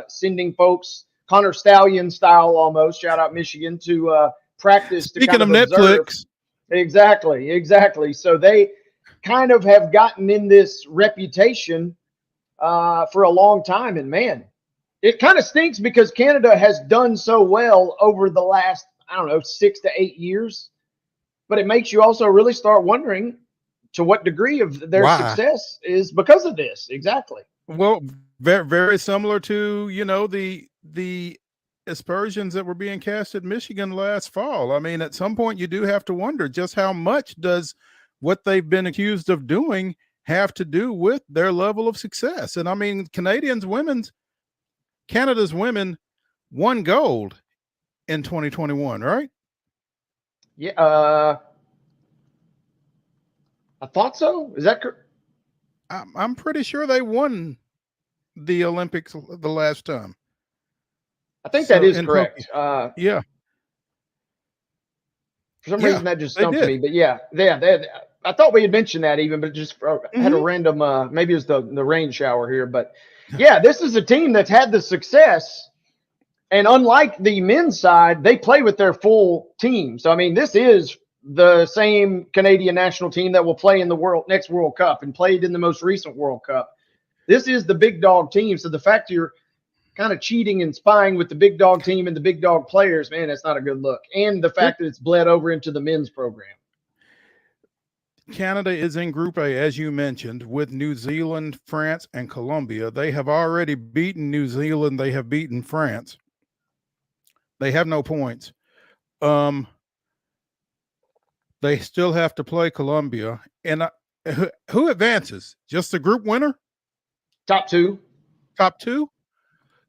sending folks, Connor Stallion style almost, shout out Michigan, to practice.
Speaking of Netflix.
Exactly. So they kind of have gotten in this reputation for a long time. And man, it kind of stinks because Canada has done so well over the last, 6 to 8 years. But it makes you also really start wondering to what degree of their success is because of this. Exactly.
Well, very, very similar to, the aspersions that were being cast at Michigan last fall. At some point you do have to wonder just how much does what they've been accused of doing have to do with their level of success. And Canada's women won gold in 2021, right?
Yeah. I thought so. Is that correct?
I'm pretty sure they won the Olympics the last time.
I think that is correct.
Yeah.
For some reason that just stumped me, but yeah, I thought we had mentioned that even, but it just had a random, maybe it was the rain shower here, but yeah, this is a team that's had the success, and unlike the men's side, they play with their full team. So, this is the same Canadian national team that will play in the next World Cup and played in the most recent World Cup. This is the big dog team. So the fact you're kind of cheating and spying with the big dog team and the big dog players, man, that's not a good look. And the fact that it's bled over into the men's program.
Canada is in Group A, as you mentioned, with New Zealand, France, and Colombia. They have already beaten New Zealand. They have beaten France. They have no points. They still have to play Colombia. And who advances? Just the group winner?
Top two.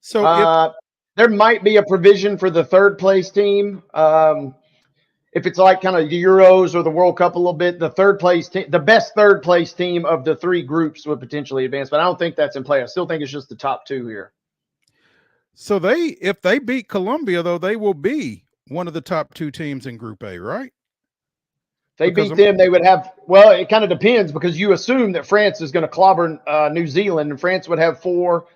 So
there might be a provision for the third place team. If it's like kind of the Euros or the World Cup a little bit, the third place team, the best third place team of the 3 groups would potentially advance. But I don't think that's in play. I still think it's just the top 2 here.
So if they beat Colombia, though, they will be one of the top 2 teams in Group A, right?
they beat them, they would have, well, it kind of depends because you assume that France is going to clobber New Zealand, and France would have 4.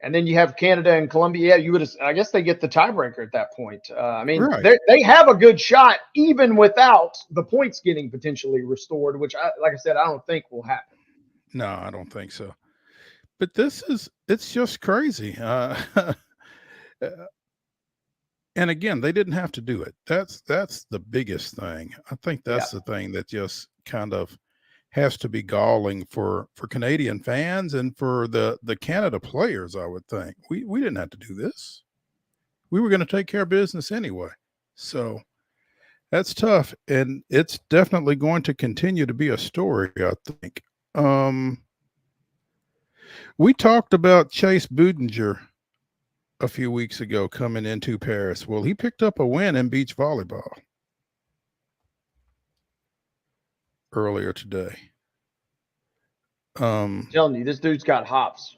And then you have Canada and Colombia. Yeah, you would. I guess they get the tiebreaker at that point. I mean,
Right.
they have a good shot even without the points getting potentially restored, which, like I said, I don't think will happen.
No, I don't think so. But it's just crazy. And again, they didn't have to do it. That's the biggest thing. I think that's the thing that just kind of has to be galling for Canadian fans and for the Canada players, I would think. We didn't have to do this. We were going to take care of business anyway. So that's tough. And it's definitely going to continue to be a story, I think. We talked about Chase Budinger a few weeks ago coming into Paris. Well, he picked up a win in beach volleyball earlier today.
I'm telling you, this dude's got hops.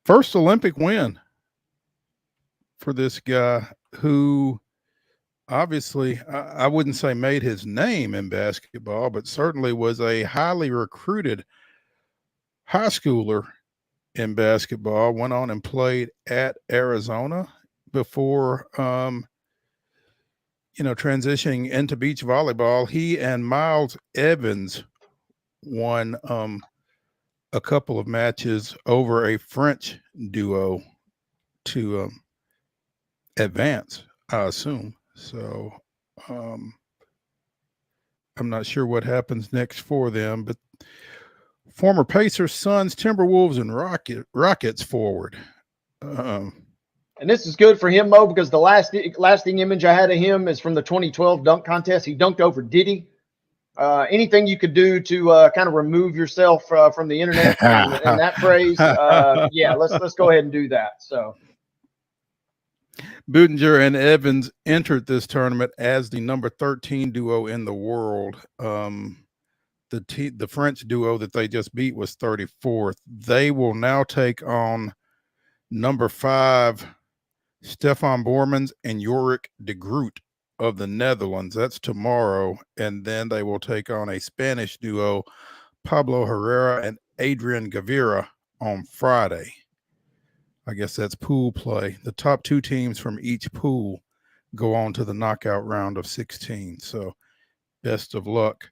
First Olympic win for this guy who obviously, I wouldn't say made his name in basketball, but certainly was a highly recruited high schooler in basketball, went on and played at Arizona before, transitioning into beach volleyball. He and Miles Evans won a couple of matches over a French duo to advance, I assume. So I'm not sure what happens next for them, but former Pacers, Suns, Timberwolves, and Rockets forward.
And this is good for him, Mo, because the lasting image I had of him is from the 2012 dunk contest. He dunked over Diddy. Anything you could do to kind of remove yourself from the internet and that phrase, let's go ahead and do that. So
Budinger and Evans entered this tournament as the number 13 duo in the world. The French duo that they just beat was 34th. They will now take on number 5 Stefan Bormans and Jorik de Groot of the Netherlands. That's tomorrow. And then they will take on a Spanish duo, Pablo Herrera and Adrian Gavira, on Friday. I guess that's pool play. The top 2 teams from each pool go on to the knockout round of 16. So best of luck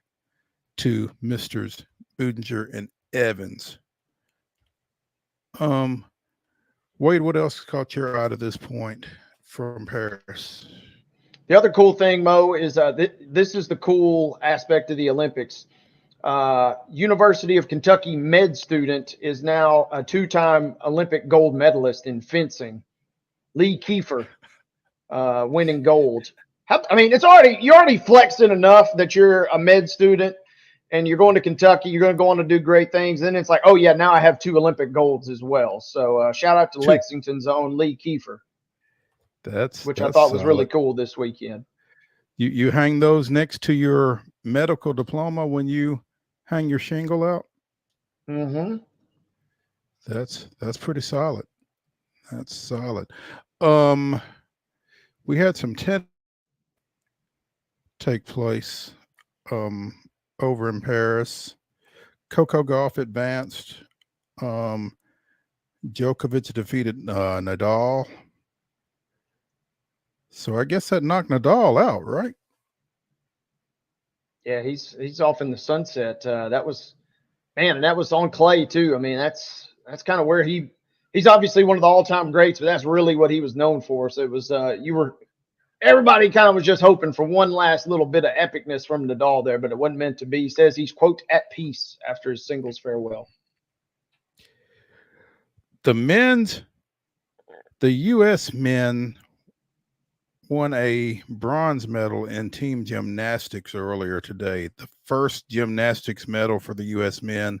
to Misters Budinger and Evans. Wade, what else caught your eye to this point from Paris?
The other cool thing, Mo, is this is the cool aspect of the Olympics. University of Kentucky med student is now a 2-time Olympic gold medalist in fencing. Lee Kiefer winning gold. You're already flexing enough that you're a med student and you're going to Kentucky. You're going to go on to do great things. Then it's like, oh yeah, now I have 2 Olympic golds as well. So shout out to Lexington's own Lee Kiefer. Which I thought was really cool this weekend.
You hang those next to your medical diploma when you hang your shingle out.
Mm-hmm.
That's pretty solid. That's solid. We had some take place over in Paris. Coco Gauff advanced. Djokovic defeated Nadal. So I guess that knocked Nadal out, right?
Yeah, he's off in the sunset. That was on clay too. I mean, that's kind of where he's obviously one of the all-time greats, but that's really what he was known for. So it was everybody kind of was just hoping for one last little bit of epicness from Nadal there, but it wasn't meant to be. He says he's, quote, at peace after his singles farewell.
The U.S. men won a bronze medal in team gymnastics earlier today. The first gymnastics medal for the U.S. men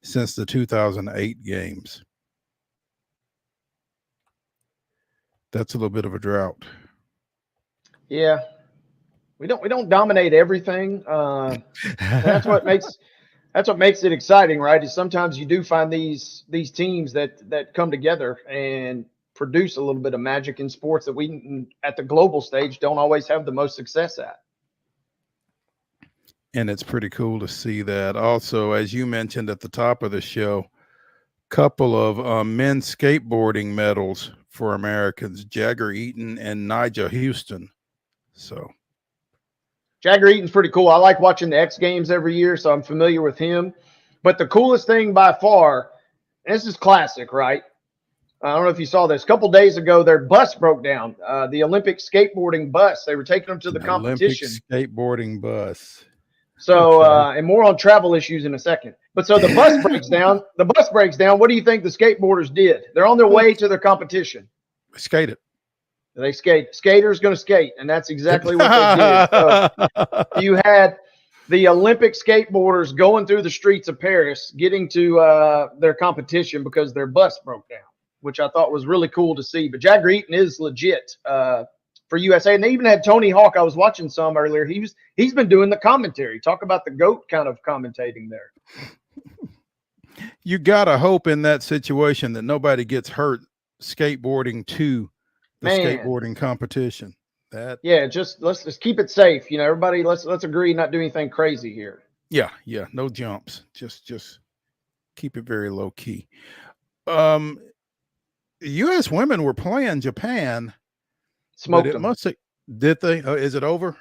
since the 2008 games. That's a little bit of a drought.
Yeah, we don't dominate everything. That's what makes it exciting, right? Is sometimes you do find these teams that come together and produce a little bit of magic in sports that we at the global stage don't always have the most success at.
And it's pretty cool to see that. Also, as you mentioned at the top of the show, couple of men's skateboarding medals for Americans, Jagger Eaton and Nigel Houston. So
Jagger Eaton's pretty cool. I like watching the X Games every year, so I'm familiar with him. But the coolest thing by far, and this is classic, right? I don't know if you saw this. A couple days ago, their bus broke down. The Olympic skateboarding bus. They were taking them to the competition.
Olympic skateboarding bus.
So, and more on travel issues in a second. But so the bus breaks down. The bus breaks down. What do you think the skateboarders did? They're on their way to their competition.
Skated.
They skate. Skater's going to skate, and that's exactly what they did. So you had the Olympic skateboarders going through the streets of Paris, getting to their competition because their bus broke down, which I thought was really cool to see. But Jagger Eaton is legit for USA, and they even had Tony Hawk. I was watching some earlier. He's been doing the commentary. Talk about the GOAT kind of commentating there.
You gotta hope in that situation that nobody gets hurt skateboarding to the skateboarding competition.
Just let's just keep it safe. You know, everybody, let's agree not do anything crazy here.
Yeah, no jumps. Just keep it very low key. U.S. women were playing Japan.
Smoked them.
Did they? Is it over?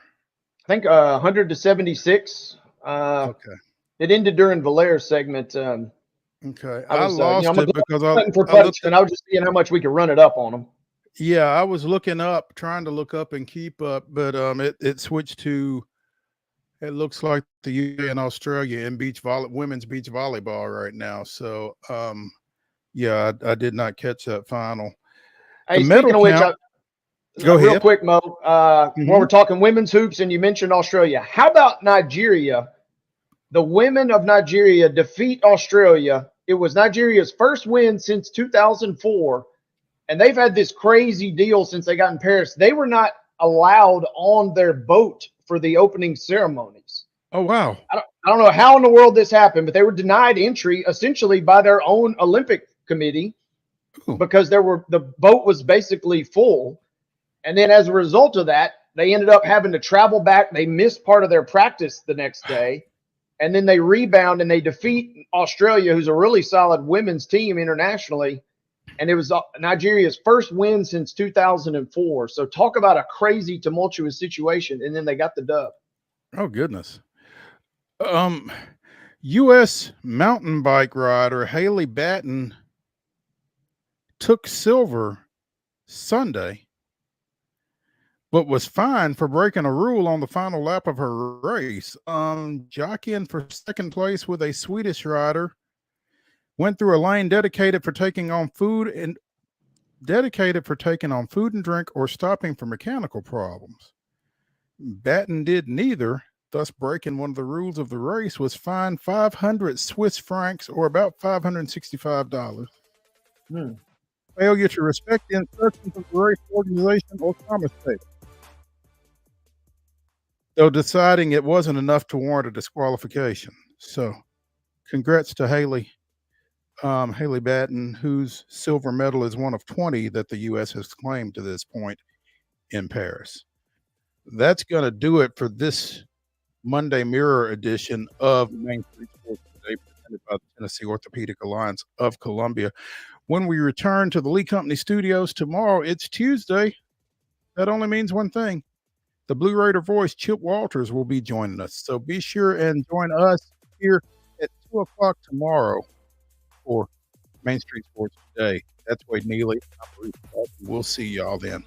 I think 100-76.
Okay.
It ended during Valair's segment.
Okay.
I
lost it because I
was just seeing how much we could run it up on them.
Yeah, I was trying to look up and keep up, but it switched to. It looks like the UK and Australia in women's beach volleyball right now. So, I did not catch that final.
Hey, speaking of which,
go ahead.
Real quick, Mo. While we're talking women's hoops, and you mentioned Australia, how about Nigeria? The women of Nigeria defeat Australia. It was Nigeria's first win since 2004, and they've had this crazy deal since they got in Paris. They were not allowed on their boat for the opening ceremonies.
Oh, wow.
I don't know how in the world this happened, but they were denied entry essentially by their own Olympic committee because the boat was basically full. And then as a result of that, they ended up having to travel back. They missed part of their practice the next day. And then they rebound and they defeat Australia, who's a really solid women's team internationally. And it was Nigeria's first win since 2004. So talk about a crazy, tumultuous situation. And then they got the dub.
Oh, goodness. U.S. mountain bike rider Haley Batten took silver Sunday, but was fined for breaking a rule on the final lap of her race. Jockeying for second place with a Swedish rider, went through a lane dedicated for taking on food and drink or stopping for mechanical problems. Batten did neither, thus breaking one of the rules of the race, was fined 500 Swiss francs or about $565. Failure to respect the instructions of the race organization or commentator, though deciding it wasn't enough to warrant a disqualification. So congrats to Haley Batten, whose silver medal is one of 20 that the U.S. has claimed to this point in Paris. That's going to do it for this Monday Mirror edition of Main Street Sports Today, presented by the Tennessee Orthopedic Alliance of Columbia. When we return to the Lee Company studios tomorrow, it's Tuesday. That only means one thing. The Blue Raider voice, Chip Walters, will be joining us. So be sure and join us here at 2 o'clock tomorrow for Main Street Sports Today. That's Wade Neely. We'll see y'all then.